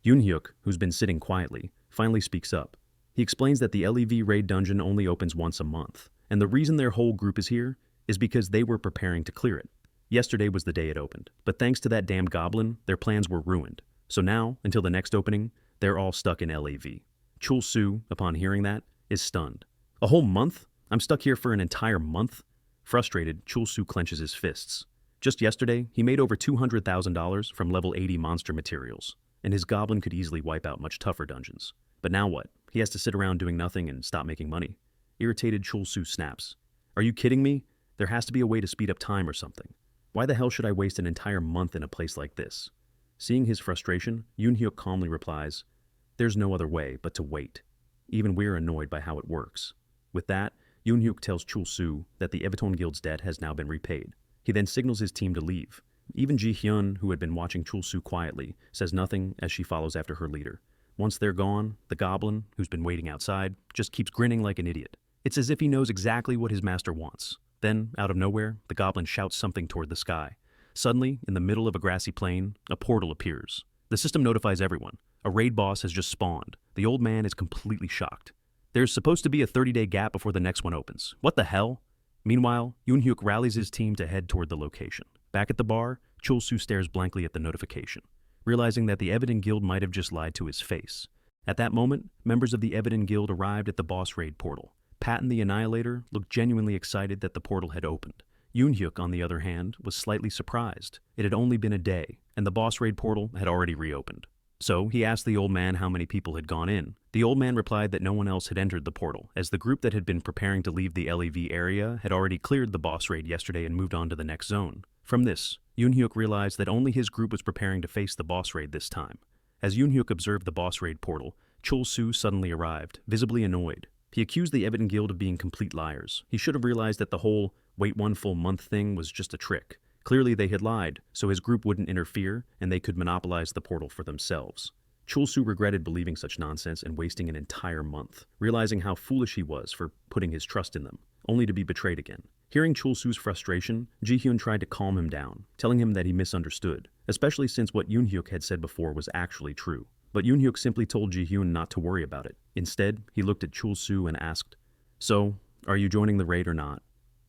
Yoon Hyuk, who's been sitting quietly, finally speaks up. He explains that the LEV raid dungeon only opens once a month, and the reason their whole group is here is because they were preparing to clear it. Yesterday was the day it opened, but thanks to that damn goblin, their plans were ruined. So now, until the next opening, they're all stuck in LAV. Chul Soo, upon hearing that, is stunned. A whole month? I'm stuck here for an entire month? Frustrated, Chul Soo clenches his fists. Just yesterday, he made over $200,000 from level 80 monster materials, and his goblin could easily wipe out much tougher dungeons. But now what? He has to sit around doing nothing and stop making money. Irritated, Chul Soo snaps. Are you kidding me? There has to be a way to speed up time or something. Why the hell should I waste an entire month in a place like this? Seeing his frustration, Yoon Hyuk calmly replies, there's no other way but to wait. Even we're annoyed by how it works. With that, Yoon Hyuk tells Chul Soo that the Everton Guild's debt has now been repaid. He then signals his team to leave. Even Ji Hyun, who had been watching Chul Soo quietly, says nothing as she follows after her leader. Once they're gone, the goblin, who's been waiting outside, just keeps grinning like an idiot. It's as if he knows exactly what his master wants. Then, out of nowhere, the goblin shouts something toward the sky. Suddenly, in the middle of a grassy plain, a portal appears. The system notifies everyone. A raid boss has just spawned. The old man is completely shocked. There's supposed to be a 30-day gap before the next one opens. What the hell? Meanwhile, Yoon Hyuk rallies his team to head toward the location. Back at the bar, Chul Soo stares blankly at the notification, realizing that the Everton Guild might have just lied to his face. At that moment, members of the Everton Guild arrived at the boss raid portal. Patton the Annihilator looked genuinely excited that the portal had opened. Yoon Hyuk, on the other hand, was slightly surprised. It had only been a day, and the boss raid portal had already reopened. So he asked the old man how many people had gone in. The old man replied that no one else had entered the portal, as the group that had been preparing to leave the LEV area had already cleared the boss raid yesterday and moved on to the next zone. From this, Yoon Hyuk realized that only his group was preparing to face the boss raid this time. As Yoon Hyuk observed the boss raid portal, Chul Soo suddenly arrived, visibly annoyed. He accused the Everton Guild of being complete liars. He should have realized that the whole wait one full month thing was just a trick. Clearly they had lied, so his group wouldn't interfere and they could monopolize the portal for themselves. Chul Soo regretted believing such nonsense and wasting an entire month, realizing how foolish he was for putting his trust in them, only to be betrayed again. Hearing Chul Soo's frustration, Ji Hyun tried to calm him down, telling him that he misunderstood, especially since what Yoon Hyuk had said before was actually true. But Yoon Hyuk simply told Ji Hyun not to worry about it. Instead, he looked at Chul Soo and asked, so, are you joining the raid or not?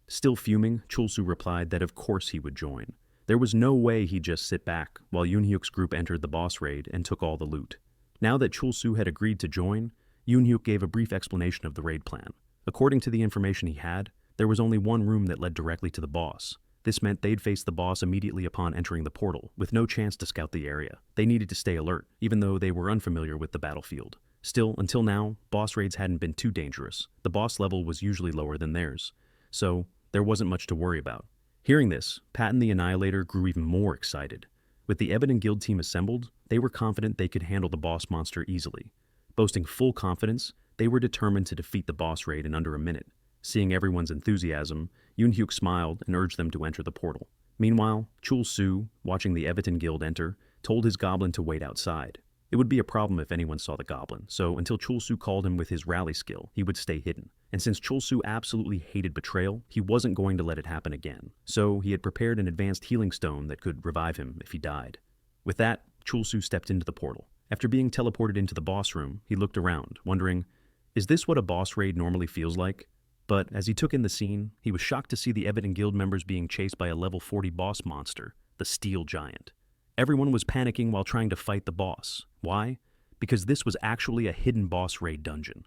Still fuming, Chul Soo replied that of course he would join. There was no way he'd just sit back while Yoon Hyuk's group entered the boss raid and took all the loot. Now that Chul Soo had agreed to join, Yoon Hyuk gave a brief explanation of the raid plan. According to the information he had, there was only one room that led directly to the boss. This meant they'd face the boss immediately upon entering the portal, with no chance to scout the area. They needed to stay alert, even though they were unfamiliar with the battlefield. Still, until now, boss raids hadn't been too dangerous. The boss level was usually lower than theirs, so there wasn't much to worry about. Hearing this, Patton the Annihilator grew even more excited. With the Everton Guild team assembled, they were confident they could handle the boss monster easily. Boasting full confidence, They were determined to defeat the boss raid in under a minute. Seeing everyone's enthusiasm, Yoon-hyuk smiled and urged them to enter the portal. Meanwhile, Chul Soo, watching the Everton Guild enter, told his goblin to wait outside. It would be a problem if anyone saw the goblin, so until Chul Soo called him with his rally skill, he would stay hidden. And since Chul Soo absolutely hated betrayal, he wasn't going to let it happen again. So he had prepared an advanced healing stone that could revive him if he died. With that, Chul Soo stepped into the portal. After being teleported into the boss room, he looked around, wondering, is this what a boss raid normally feels like? But as he took in the scene, he was shocked to see the Everton Guild members being chased by a level 40 boss monster, the Steel Giant. Everyone was panicking while trying to fight the boss. Why? Because this was actually a hidden boss raid dungeon.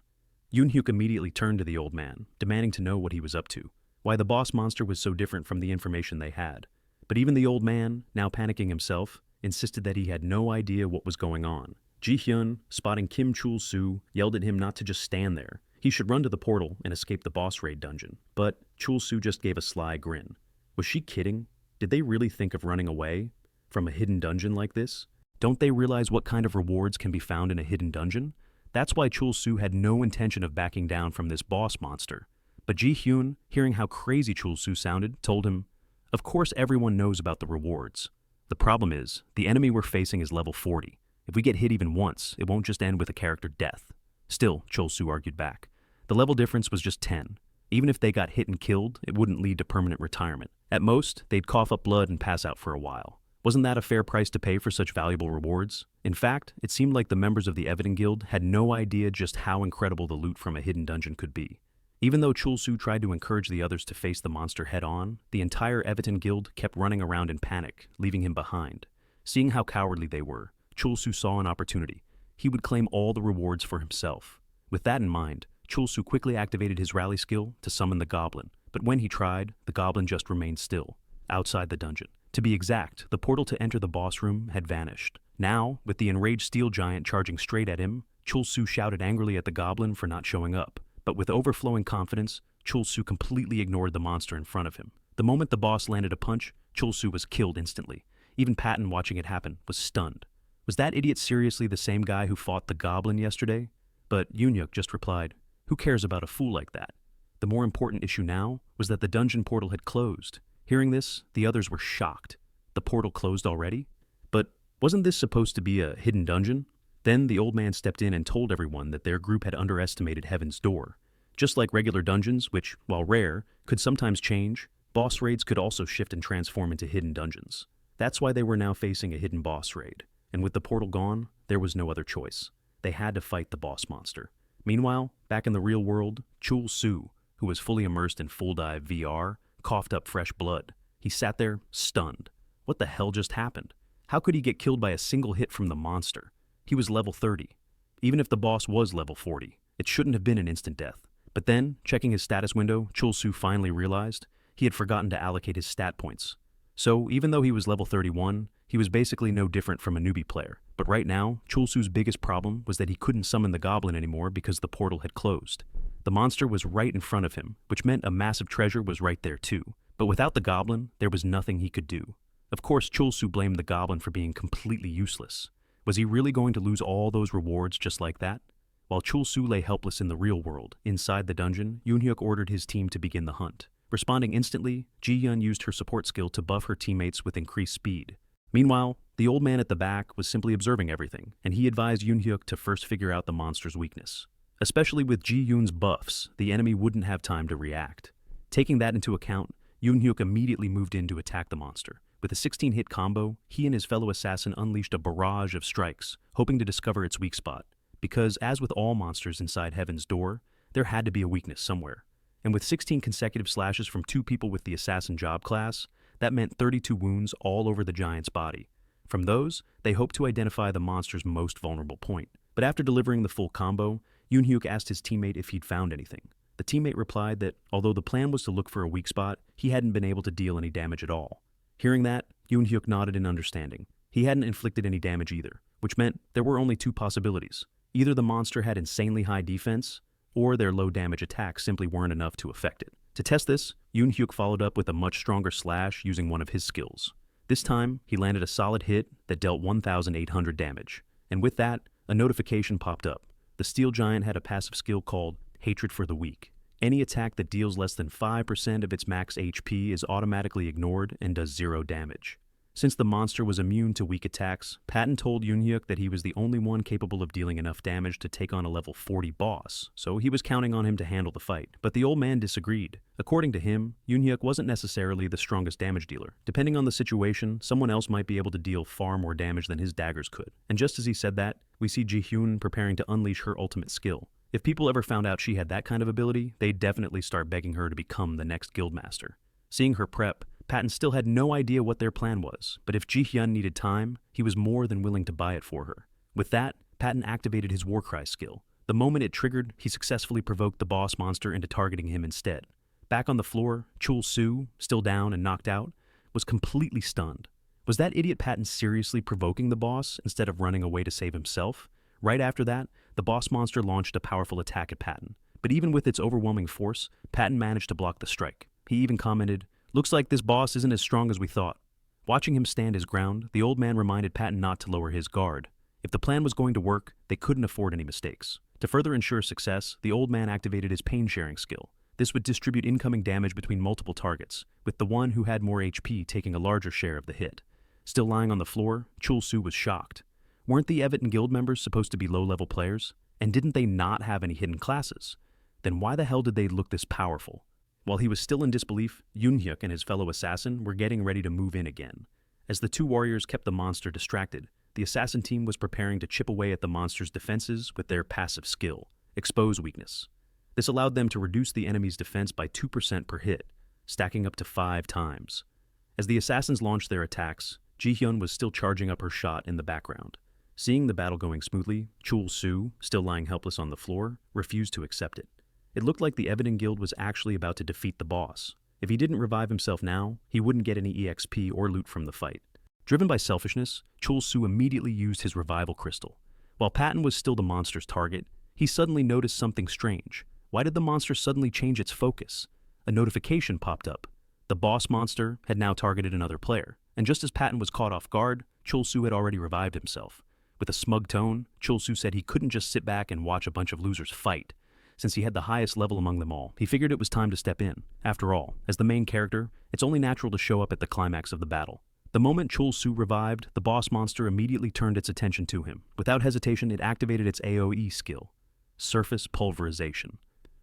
Yoon-hyuk immediately turned to the old man, demanding to know what he was up to, why the boss monster was so different from the information they had. But even the old man, now panicking himself, insisted that he had no idea what was going on. Ji-hyun, spotting Kim Chul Soo, yelled at him not to just stand there. He should run to the portal and escape the boss raid dungeon. But Chul Soo just gave a sly grin. Was she kidding? Did they really think of running away from a hidden dungeon like this? Don't they realize what kind of rewards can be found in a hidden dungeon? That's why Chul Soo had no intention of backing down from this boss monster. But Ji-hyun, hearing how crazy Chul Soo sounded, told him, of course everyone knows about the rewards. The problem is, the enemy we're facing is level 40. If we get hit even once, it won't just end with a character death. Still, Chul Soo argued back. The level difference was just 10. Even if they got hit and killed, it wouldn't lead to permanent retirement. At most, they'd cough up blood and pass out for a while. Wasn't that a fair price to pay for such valuable rewards? In fact, it seemed like the members of the Everton Guild had no idea just how incredible the loot from a hidden dungeon could be. Even though Chul Soo tried to encourage the others to face the monster head-on, the entire Everton Guild kept running around in panic, leaving him behind. Seeing how cowardly they were, Chul Soo saw an opportunity. He would claim all the rewards for himself. With that in mind, Chul Soo quickly activated his rally skill to summon the goblin, but when he tried, the goblin just remained still, outside the dungeon. To be exact, the portal to enter the boss room had vanished. Now, with the enraged steel giant charging straight at him, Chul Soo shouted angrily at the goblin for not showing up. But with overflowing confidence, Chul Soo completely ignored the monster in front of him. The moment the boss landed a punch, Chul Soo was killed instantly. Even Patton, watching it happen, was stunned. Was that idiot seriously the same guy who fought the goblin yesterday? But Yoon-hyuk just replied, who cares about a fool like that? The more important issue now was that the dungeon portal had closed. Hearing this, the others were shocked. The portal closed already? But wasn't this supposed to be a hidden dungeon? Then the old man stepped in and told everyone that their group had underestimated Heaven's Door. Just like regular dungeons, which, while rare, could sometimes change, boss raids could also shift and transform into hidden dungeons. That's why they were now facing a hidden boss raid. And with the portal gone, there was no other choice. They had to fight the boss monster. Meanwhile, back in the real world, Chul Soo, who was fully immersed in full dive VR, coughed up fresh blood. He sat there, stunned. What the hell just happened? How could he get killed by a single hit from the monster? He was level 30. Even if the boss was level 40, it shouldn't have been an instant death. But then, checking his status window, Chul Soo finally realized he had forgotten to allocate his stat points. So, even though he was level 31, he was basically no different from a newbie player. But right now, Chul Soo's biggest problem was that he couldn't summon the goblin anymore because the portal had closed. The monster was right in front of him, which meant a massive treasure was right there too. But without the goblin, there was nothing he could do. Of course, Chul Soo blamed the goblin for being completely useless. Was he really going to lose all those rewards just like that? While Chul Soo lay helpless in the real world, inside the dungeon, Yoon-hyuk ordered his team to begin the hunt. Responding instantly, Ji-hyun used her support skill to buff her teammates with increased speed. Meanwhile, the old man at the back was simply observing everything, and he advised Yoon-hyuk to first figure out the monster's weakness. Especially with Ji-hyun's buffs, the enemy wouldn't have time to react. Taking that into account, Yoon-hyuk immediately moved in to attack the monster. With a 16-hit combo, he and his fellow assassin unleashed a barrage of strikes, hoping to discover its weak spot. Because, as with all monsters inside Heaven's Door, there had to be a weakness somewhere. And with 16 consecutive slashes from 2 people with the assassin job class, that meant 32 wounds all over the giant's body. From those, they hoped to identify the monster's most vulnerable point. But after delivering the full combo, Yoon-hyuk asked his teammate if he'd found anything. The teammate replied that, although the plan was to look for a weak spot, he hadn't been able to deal any damage at all. Hearing that, Yoon-hyuk nodded in understanding. He hadn't inflicted any damage either, which meant there were only 2 possibilities. Either the monster had insanely high defense, or their low damage attacks simply weren't enough to affect it. To test this, Yoon-hyuk followed up with a much stronger slash using one of his skills. This time, he landed a solid hit that dealt 1,800 damage. And with that, a notification popped up. The steel giant had a passive skill called Hatred for the Weak. Any attack that deals less than 5% of its max HP is automatically ignored and does 0 damage. Since the monster was immune to weak attacks, Patton told Yoonhyuk that he was the only one capable of dealing enough damage to take on a level 40 boss, so he was counting on him to handle the fight. But the old man disagreed. According to him, Yoonhyuk wasn't necessarily the strongest damage dealer. Depending on the situation, someone else might be able to deal far more damage than his daggers could. And just as he said that, we see Ji-hyun preparing to unleash her ultimate skill. If people ever found out she had that kind of ability, they'd definitely start begging her to become the next guildmaster. Seeing her prep, Patton still had no idea what their plan was, but if Ji-hyun needed time, he was more than willing to buy it for her. With that, Patton activated his Warcry skill. The moment it triggered, he successfully provoked the boss monster into targeting him instead. Back on the floor, Chul Soo, still down and knocked out, was completely stunned. Was that idiot Patton seriously provoking the boss instead of running away to save himself? Right after that, the boss monster launched a powerful attack at Patton. But even with its overwhelming force, Patton managed to block the strike. He even commented, "Looks like this boss isn't as strong as we thought." Watching him stand his ground, the old man reminded Patton not to lower his guard. If the plan was going to work, they couldn't afford any mistakes. To further ensure success, the old man activated his pain-sharing skill. This would distribute incoming damage between multiple targets, with the one who had more HP taking a larger share of the hit. Still lying on the floor, Chul Soo was shocked. Weren't the Everton Guild members supposed to be low-level players? And didn't they not have any hidden classes? Then why the hell did they look this powerful? While he was still in disbelief, Yoonhyuk and his fellow assassin were getting ready to move in again. As the two warriors kept the monster distracted, the assassin team was preparing to chip away at the monster's defenses with their passive skill, Expose Weakness. This allowed them to reduce the enemy's defense by 2% per hit, stacking up to 5 times. As the assassins launched their attacks, Ji-hyun was still charging up her shot in the background. Seeing the battle going smoothly, Chul Soo, still lying helpless on the floor, refused to accept it. It looked like the Everton Guild was actually about to defeat the boss. If he didn't revive himself now, he wouldn't get any EXP or loot from the fight. Driven by selfishness, Chul Soo immediately used his revival crystal. While Patton was still the monster's target, he suddenly noticed something strange. Why did the monster suddenly change its focus? A notification popped up. The boss monster had now targeted another player, and just as Patton was caught off guard, Chul Soo had already revived himself. With a smug tone, Chul Soo said he couldn't just sit back and watch a bunch of losers fight. Since he had the highest level among them all, he figured it was time to step in. After all, as the main character, it's only natural to show up at the climax of the battle. The moment Chul Soo revived, the boss monster immediately turned its attention to him. Without hesitation, it activated its AoE skill, Surface Pulverization.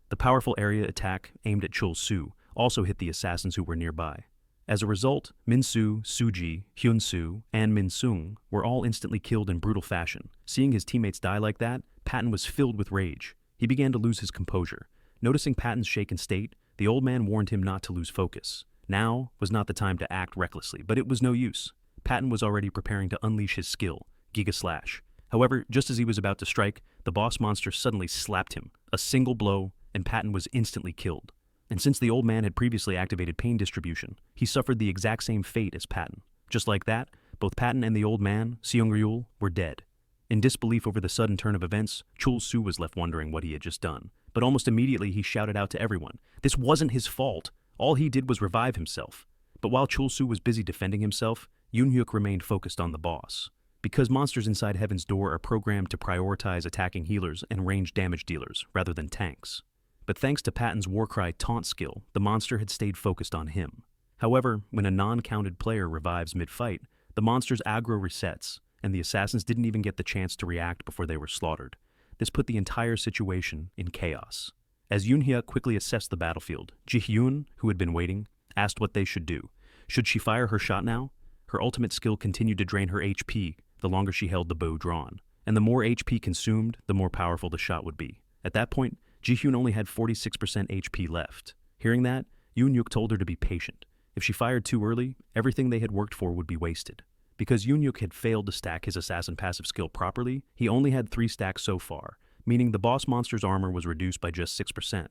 The powerful area attack aimed at Chul Soo also hit the assassins who were nearby. As a result, Min-soo, Suji, Hyun-soo, and Min-sung were all instantly killed in brutal fashion. Seeing his teammates die like that, Patton was filled with rage. He began to lose his composure. Noticing Patton's shaken state, the old man warned him not to lose focus. Now was not the time to act recklessly, but it was no use. Patton was already preparing to unleash his skill, Giga Slash. However, just as he was about to strike, the boss monster suddenly slapped him. A single blow, and Patton was instantly killed. And since the old man had previously activated pain distribution, he suffered the exact same fate as Patton. Just like that, both Patton and the old man, Seung-ryul, were dead. In disbelief over the sudden turn of events, Chul Soo was left wondering what he had just done. But almost immediately he shouted out to everyone, this wasn't his fault. All he did was revive himself. But while Chul Soo was busy defending himself, Yoonhyuk remained focused on the boss. Because monsters inside Heaven's Door are programmed to prioritize attacking healers and ranged damage dealers rather than tanks. But thanks to Patton's Warcry taunt skill, the monster had stayed focused on him. However, when a non-counted player revives mid-fight, the monster's aggro resets, and the assassins didn't even get the chance to react before they were slaughtered. This put the entire situation in chaos. As Yoonhyuk quickly assessed the battlefield, Ji-hyun, who had been waiting, asked what they should do. Should she fire her shot now? Her ultimate skill continued to drain her HP the longer she held the bow drawn, and the more HP consumed, the more powerful the shot would be. At that point, Ji-hyun only had 46% HP left. Hearing that, Yoonhyuk told her to be patient. If she fired too early, everything they had worked for would be wasted. Because Yoonhyuk had failed to stack his assassin passive skill properly, he only had 3 stacks so far, meaning the boss monster's armor was reduced by just 6%.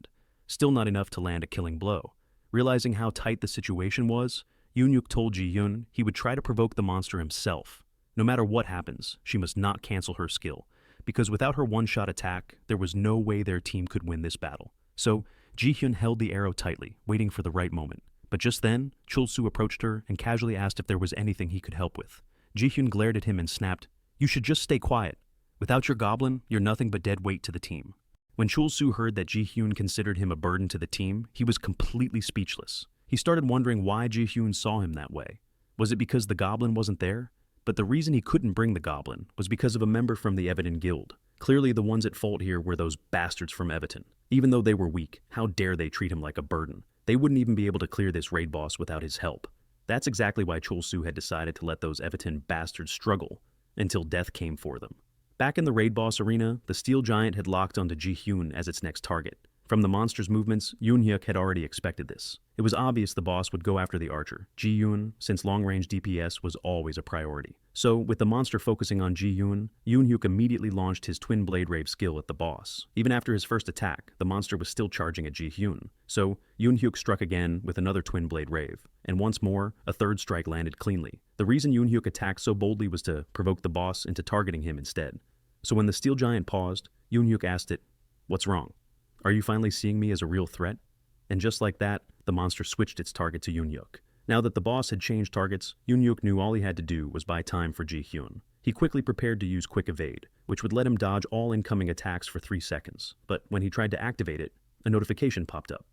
Still not enough to land a killing blow. Realizing how tight the situation was, Yoonhyuk told Ji-hyun he would try to provoke the monster himself. No matter what happens, she must not cancel her skill, because without her one-shot attack, there was no way their team could win this battle. So, Ji-hyun held the arrow tightly, waiting for the right moment. But just then, Chul Soo approached her and casually asked if there was anything he could help with. Ji-hyun glared at him and snapped, "You should just stay quiet." Without your goblin, you're nothing but dead weight to the team. When Chul Soo heard that Ji-hyun considered him a burden to the team, he was completely speechless. He started wondering why Ji-hyun saw him that way. Was it because the goblin wasn't there? But the reason he couldn't bring the goblin was because of a member from the Everton Guild. Clearly the ones at fault here were those bastards from Everton. Even though they were weak, how dare they treat him like a burden? They wouldn't even be able to clear this raid boss without his help. That's exactly why Chul Soo had decided to let those Everton bastards struggle until death came for them. Back in the raid boss arena, the steel giant had locked onto Ji-hyun as its next target. From the monster's movements, Yoon-hyuk had already expected this. It was obvious the boss would go after the archer, Ji-hyun, since long-range DPS was always a priority. So, with the monster focusing on Ji-hyun, Yoon-hyuk immediately launched his Twin Blade Rave skill at the boss. Even after his first attack, the monster was still charging at Ji-hyun. So, Yoon-hyuk struck again with another Twin Blade Rave, and once more, a third strike landed cleanly. The reason Yoon-hyuk attacked so boldly was to provoke the boss into targeting him instead. So when the steel giant paused, Yoon-hyuk asked it, "What's wrong? Are you finally seeing me as a real threat?" And just like that, the monster switched its target to Yoon-hyuk. Now that the boss had changed targets, Yoon-hyuk knew all he had to do was buy time for Ji-hyun. He quickly prepared to use Quick Evade, which would let him dodge all incoming attacks for 3 seconds. But when he tried to activate it, a notification popped up.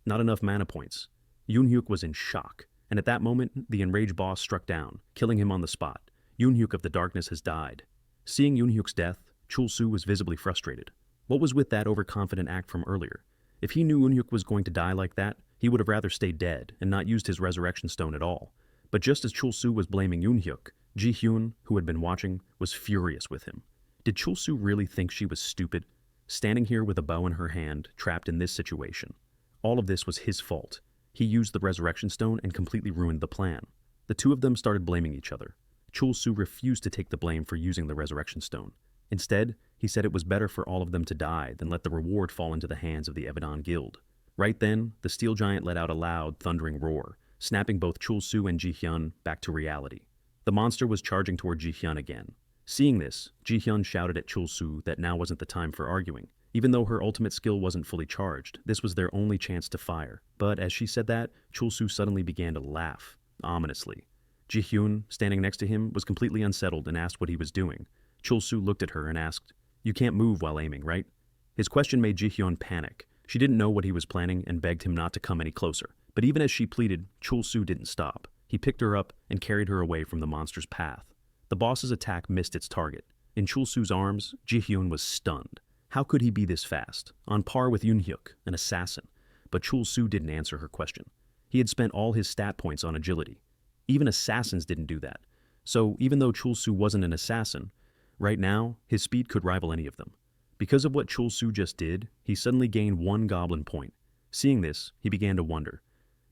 Not enough mana points. Yoon-hyuk was in shock, and at that moment, the enraged boss struck down, killing him on the spot. Yoon-hyuk of the darkness has died. Seeing Yoon-hyuk's death, Chul Soo was visibly frustrated. What was with that overconfident act from earlier? If he knew Yoon-hyuk was going to die like that, he would have rather stayed dead and not used his resurrection stone at all. But just as Chul Soo was blaming Yoon-hyuk, Ji-hyun, who had been watching, was furious with him. Did Chul Soo really think she was stupid? Standing here with a bow in her hand, trapped in this situation. All of this was his fault. He used the resurrection stone and completely ruined the plan. The two of them started blaming each other. Chul Soo refused to take the blame for using the resurrection stone. Instead, he said it was better for all of them to die than let the reward fall into the hands of the Everton Guild. Right then, the steel giant let out a loud, thundering roar, snapping both Chul Soo and Ji-hyun back to reality. The monster was charging toward Ji-hyun again. Seeing this, Ji-hyun shouted at Chul Soo that now wasn't the time for arguing. Even though her ultimate skill wasn't fully charged, this was their only chance to fire. But as she said that, Chul Soo suddenly began to laugh, ominously. Ji-hyun, standing next to him, was completely unsettled and asked what he was doing. Chul Soo looked at her and asked, "You can't move while aiming, right?" His question made Ji-hyun panic. She didn't know what he was planning and begged him not to come any closer. But even as she pleaded, Chul Soo didn't stop. He picked her up and carried her away from the monster's path. The boss's attack missed its target. In Chul Soo's arms, Ji-hyun was stunned. How could he be this fast? On par with Yoon-hyuk, an assassin. But Chul Soo didn't answer her question. He had spent all his stat points on agility. Even assassins didn't do that. So even though Chul Soo wasn't an assassin, right now, his speed could rival any of them. Because of what Chul Soo just did, he suddenly gained 1 goblin point. Seeing this, he began to wonder,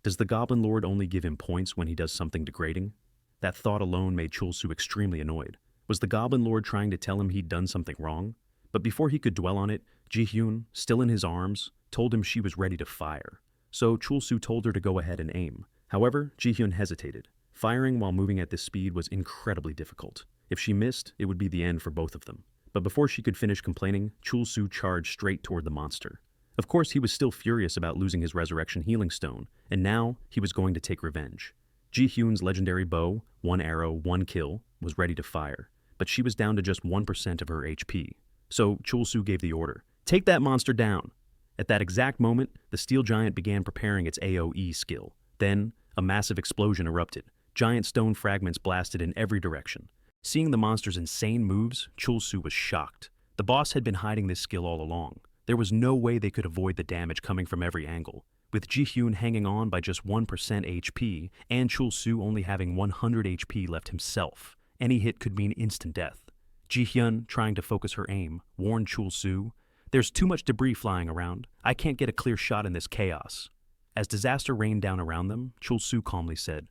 does the Goblin Lord only give him points when he does something degrading? That thought alone made Chul Soo extremely annoyed. Was the Goblin Lord trying to tell him he'd done something wrong? But before he could dwell on it, Ji-hyun, still in his arms, told him she was ready to fire. So Chul Soo told her to go ahead and aim. However, Ji-hyun hesitated. Firing while moving at this speed was incredibly difficult. If she missed, it would be the end for both of them. But before she could finish complaining, Chul Soo charged straight toward the monster. Of course, he was still furious about losing his resurrection healing stone, and now he was going to take revenge. Ji-hyun's legendary bow, 1 arrow, 1 kill, was ready to fire, but she was down to just 1% of her HP. So Chul Soo gave the order, "Take that monster down!" At that exact moment, the steel giant began preparing its AoE skill. Then, a massive explosion erupted. Giant stone fragments blasted in every direction. Seeing the monster's insane moves, Chul Soo was shocked. The boss had been hiding this skill all along. There was no way they could avoid the damage coming from every angle. With Ji-hyun hanging on by just 1% HP, and Chul Soo only having 100 HP left himself, any hit could mean instant death. Ji-hyun, trying to focus her aim, warned Chul Soo, "There's too much debris flying around. I can't get a clear shot in this chaos." As disaster rained down around them, Chul Soo calmly said,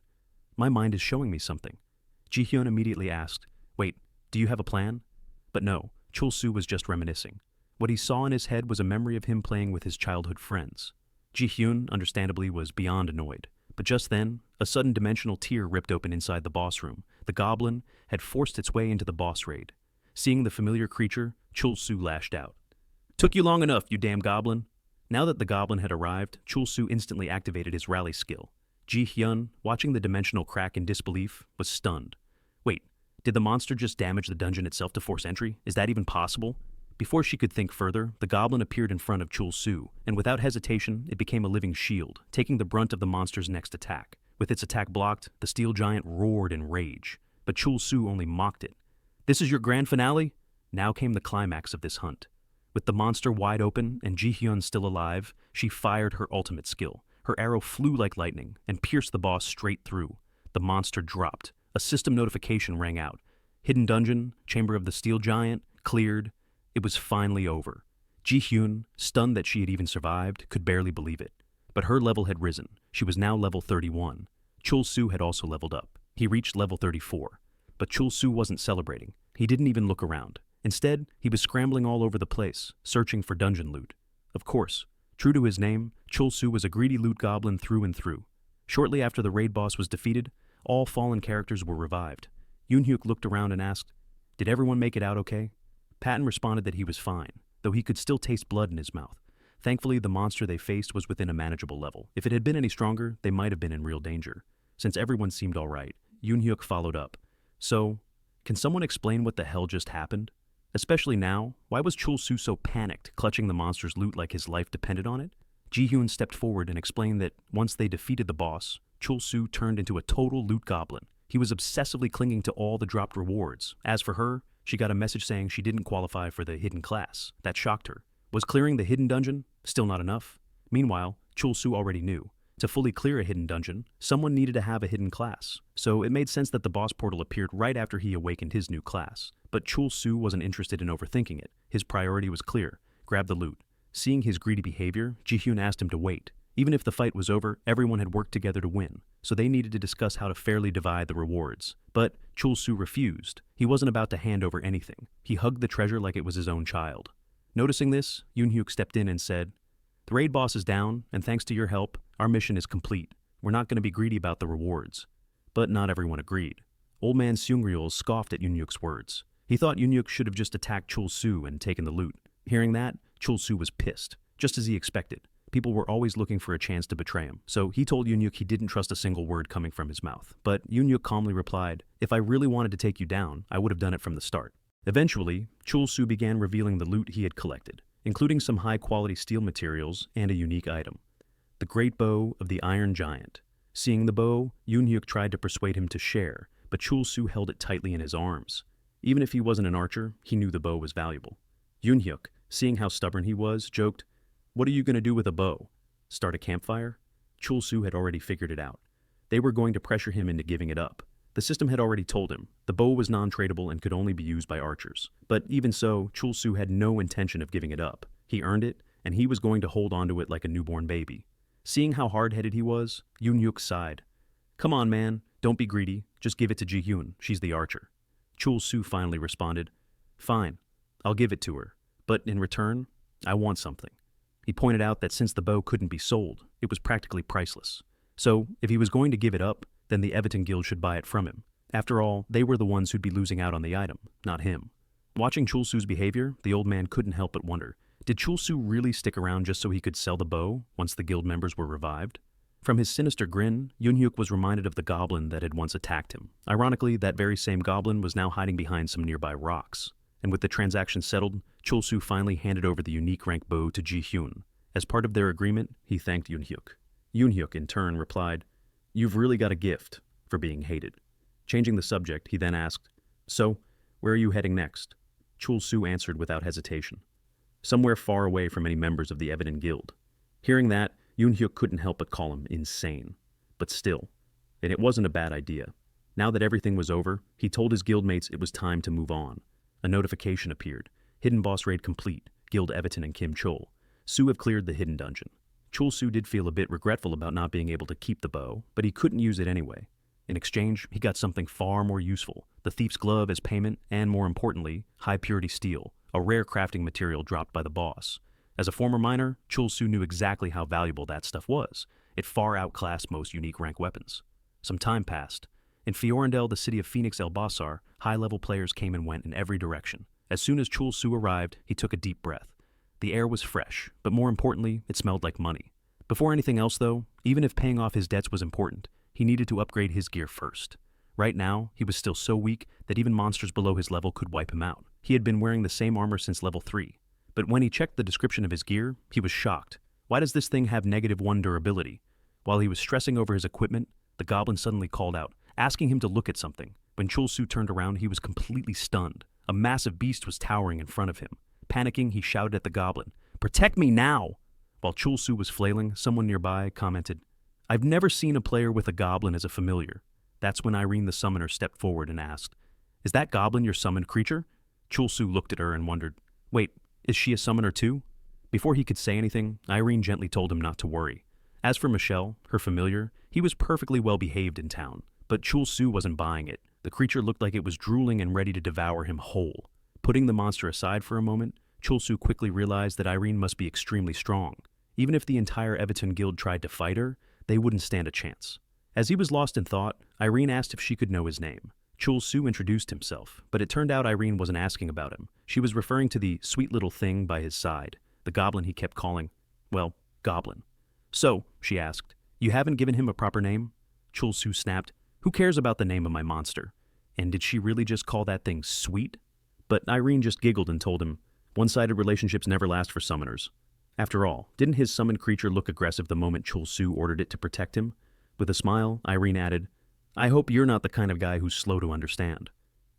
"My mind is showing me something." Ji-hyun immediately asked, "Wait, do you have a plan?" But no, Chul Soo was just reminiscing. What he saw in his head was a memory of him playing with his childhood friends. Ji-hyun, understandably, was beyond annoyed. But just then, a sudden dimensional tear ripped open inside the boss room. The goblin had forced its way into the boss raid. Seeing the familiar creature, Chul Soo lashed out. "Took you long enough, you damn goblin." Now that the goblin had arrived, Chul Soo instantly activated his rally skill. Ji-hyun, watching the dimensional crack in disbelief, was stunned. Wait, Did the monster just damage the dungeon itself to force entry? Is that even possible? Before she could think further, the goblin appeared in front of Chul Soo, and without hesitation, it became a living shield, taking the brunt of the monster's next attack. With its attack blocked, the steel giant roared in rage, but Chul Soo only mocked it. This is your grand finale? Now came the climax of this hunt. With the monster wide open and Ji-hyun still alive, she fired her ultimate skill. Her arrow flew like lightning and pierced the boss straight through. The monster dropped. A system notification rang out. Hidden dungeon, chamber of the steel giant, cleared. It was finally over. Ji-hyun, stunned that she had even survived, could barely believe it. But her level had risen. She was now level 31. Chul Soo had also leveled up. He reached level 34. But Chul Soo wasn't celebrating. He didn't even look around. Instead, he was scrambling all over the place, searching for dungeon loot. Of course, true to his name, Chul Soo was a greedy loot goblin through and through. Shortly after the raid boss was defeated, all fallen characters were revived. Yoon-hyuk looked around and asked, "Did everyone make it out okay?" Patton responded that he was fine, though he could still taste blood in his mouth. Thankfully, the monster they faced was within a manageable level. If it had been any stronger, they might have been in real danger. Since everyone seemed all right, Yoon-hyuk followed up. "So, can someone explain what the hell just happened? Especially now, why was Chul Soo so panicked, clutching the monster's loot like his life depended on it?" Ji-hyun stepped forward and explained that once they defeated the boss, Chul Soo turned into a total loot goblin. He was obsessively clinging to all the dropped rewards. As for her, she got a message saying she didn't qualify for the hidden class. That shocked her. Was clearing the hidden dungeon still not enough? Meanwhile, Chul Soo already knew. To fully clear a hidden dungeon, someone needed to have a hidden class. So it made sense that the boss portal appeared right after he awakened his new class. But Chul Soo wasn't interested in overthinking it. His priority was clear. Grab the loot. Seeing his greedy behavior, Ji-hyun asked him to wait. Even if the fight was over, everyone had worked together to win, so they needed to discuss how to fairly divide the rewards. But Chul Soo refused. He wasn't about to hand over anything. He hugged the treasure like it was his own child. Noticing this, Yoon-hyuk stepped in and said, "The raid boss is down, and thanks to your help, our mission is complete. We're not going to be greedy about the rewards." But not everyone agreed. Old man Seung-ryul scoffed at Yoon-hyuk's words. He thought Yoon-hyuk should have just attacked Chul Soo and taken the loot. Hearing that, Chul Soo was pissed, just as he expected. People were always looking for a chance to betray him, so he told Yoon-hyuk he didn't trust a single word coming from his mouth. But Yoon-hyuk calmly replied, "If I really wanted to take you down, I would have done it from the start." Eventually, Chul Soo began revealing the loot he had collected, including some high-quality steel materials and a unique item. The great bow of the Iron Giant. Seeing the bow, Yoon-hyuk tried to persuade him to share, but Chul Soo held it tightly in his arms. Even if he wasn't an archer, he knew the bow was valuable. Yoon-hyuk, seeing how stubborn he was, joked, "What are you going to do with a bow? Start a campfire?" Chul Soo had already figured it out. They were going to pressure him into giving it up. The system had already told him the bow was non-tradable and could only be used by archers. But even so, Chul Soo had no intention of giving it up. He earned it, and he was going to hold onto it like a newborn baby. Seeing how hard-headed he was, Yoon-hyuk sighed. "Come on, man, don't be greedy. Just give it to Ji-hyun. She's the archer." Chul Soo finally responded, "Fine, I'll give it to her. But in return, I want something." He pointed out that since the bow couldn't be sold, it was practically priceless. So, if he was going to give it up, then the Everton Guild should buy it from him. After all, they were the ones who'd be losing out on the item, not him. Watching Chul Soo's behavior, the old man couldn't help but wonder, did Chul Soo really stick around just so he could sell the bow once the guild members were revived? From his sinister grin, Yoon-hyuk was reminded of the goblin that had once attacked him. Ironically, that very same goblin was now hiding behind some nearby rocks. And with the transaction settled, Chul Soo finally handed over the unique rank bow to Ji-hyun. As part of their agreement, he thanked Yoon-hyuk. Yoon-hyuk, in turn, replied, "You've really got a gift for being hated." Changing the subject, he then asked, "So, where are you heading next?" Chul Soo answered without hesitation, "Somewhere far away from any members of the Everton Guild." Hearing that, Yoon-hyuk couldn't help but call him insane. But still, and it wasn't a bad idea. Now that everything was over, he told his guildmates it was time to move on. A notification appeared. Hidden boss raid complete. Guild Everton and Kim Chul. Soo have cleared the hidden dungeon. Chul Soo did feel a bit regretful about not being able to keep the bow, but he couldn't use it anyway. In exchange, he got something far more useful, the thief's glove as payment, and more importantly, high-purity steel, a rare crafting material dropped by the boss. As a former miner, Chul Soo knew exactly how valuable that stuff was. It far outclassed most unique rank weapons. Some time passed. In Fiorendel, the city of Phoenix El Basar, high-level players came and went in every direction. As soon as Chul Soo arrived, he took a deep breath. The air was fresh, but more importantly, it smelled like money. Before anything else, though, even if paying off his debts was important, he needed to upgrade his gear first. Right now, he was still so weak that even monsters below his level could wipe him out. He had been wearing the same armor since level 3. But when he checked the description of his gear, he was shocked. Why does this thing have -1 durability? While he was stressing over his equipment, the goblin suddenly called out, asking him to look at something. When Chul Soo turned around, he was completely stunned. A massive beast was towering in front of him. Panicking, he shouted at the goblin, "Protect me now!" While Chul Soo was flailing, someone nearby commented, "I've never seen a player with a goblin as a familiar." That's when Irene the summoner stepped forward and asked, "Is that goblin your summoned creature?" Chul Soo looked at her and wondered, "Wait, is she a summoner too?" Before he could say anything, Irene gently told him not to worry. As for Michelle, her familiar, he was perfectly well behaved in town, but Chul Soo wasn't buying it. The creature looked like it was drooling and ready to devour him whole. Putting the monster aside for a moment, Chul Soo quickly realized that Irene must be extremely strong. Even if the entire Webtoon guild tried to fight her, they wouldn't stand a chance. As he was lost in thought, Irene asked if she could know his name. Chul Soo introduced himself, but it turned out Irene wasn't asking about him. She was referring to the sweet little thing by his side, the goblin he kept calling, well, Goblin. "So," she asked, "you haven't given him a proper name?" Chul Soo snapped, "Who cares about the name of my monster?" And did she really just call that thing sweet? But Irene just giggled and told him, one-sided relationships never last for summoners. After all, didn't his summoned creature look aggressive the moment Chul Soo ordered it to protect him? With a smile, Irene added, "I hope you're not the kind of guy who's slow to understand."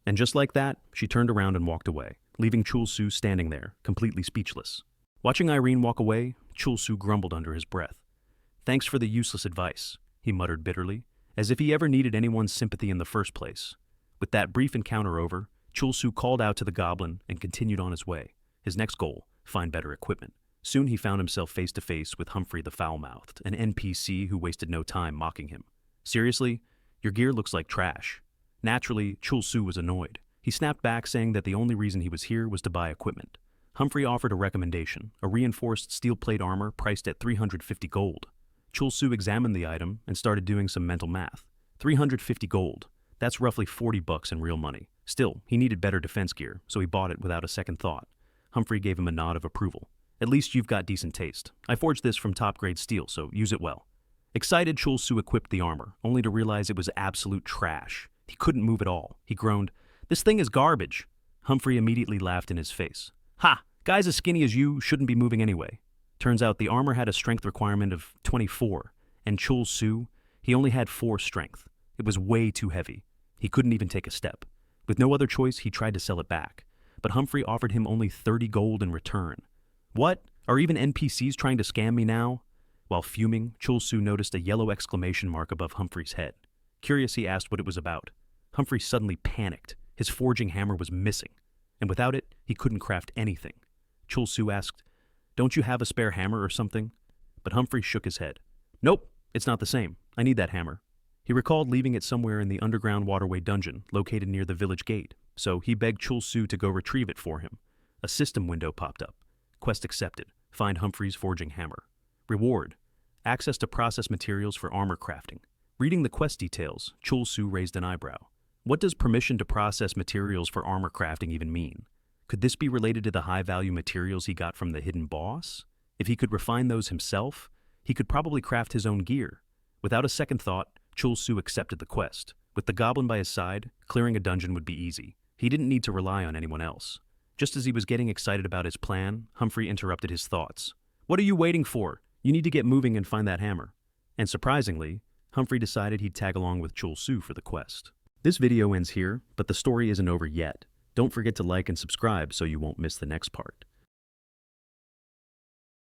And just like that, she turned around and walked away, leaving Chul Soo standing there, completely speechless. Watching Irene walk away, Chul Soo grumbled under his breath. "Thanks for the useless advice," he muttered bitterly, as if he ever needed anyone's sympathy in the first place. With that brief encounter over, Chul Soo called out to the goblin and continued on his way. His next goal, find better equipment. Soon he found himself face to face with Humphrey the Foul-Mouthed, an NPC who wasted no time mocking him. "Seriously? Your gear looks like trash." Naturally, Chul Soo was annoyed. He snapped back saying that the only reason he was here was to buy equipment. Humphrey offered a recommendation, a reinforced steel plate armor priced at 350 gold. Chul Soo examined the item and started doing some mental math. 350 gold. That's roughly $40 in real money. Still, he needed better defense gear, so he bought it without a second thought. Humphrey gave him a nod of approval. "At least you've got decent taste. I forged this from top-grade steel, so use it well." Excited, Chul Soo equipped the armor, only to realize it was absolute trash. He couldn't move at all. He groaned, "This thing is garbage." Humphrey immediately laughed in his face. "Ha! Guys as skinny as you shouldn't be moving anyway." Turns out the armor had a strength requirement of 24, and Chul Soo, he only had 4 strength. It was way too heavy. He couldn't even take a step. With no other choice, he tried to sell it back. But Humphrey offered him only 30 gold in return. "What? Are even NPCs trying to scam me now?" While fuming, Chul Soo noticed a yellow exclamation mark above Humphrey's head. Curious, he asked what it was about. Humphrey suddenly panicked. His forging hammer was missing, and without it, he couldn't craft anything. Chul Soo asked, "Don't you have a spare hammer or something?" But Humphrey shook his head. "Nope, it's not the same. I need that hammer." He recalled leaving it somewhere in the underground waterway dungeon located near the village gate, so he begged Chul Soo to go retrieve it for him. A system window popped up. Quest accepted. Find Humphrey's forging hammer. Reward: access to process materials for armor crafting. Reading the quest details, Chul Soo raised an eyebrow. What does permission to process materials for armor crafting even mean? Could this be related to the high-value materials he got from the hidden boss? If he could refine those himself, he could probably craft his own gear. Without a second thought, Chul Soo accepted the quest. With the goblin by his side, clearing a dungeon would be easy. He didn't need to rely on anyone else. Just as he was getting excited about his plan, Humphrey interrupted his thoughts. "What are you waiting for? You need to get moving and find that hammer." And surprisingly, Humphrey decided he'd tag along with Chul Soo for the quest. This video ends here, but the story isn't over yet. Don't forget to like and subscribe so you won't miss the next part.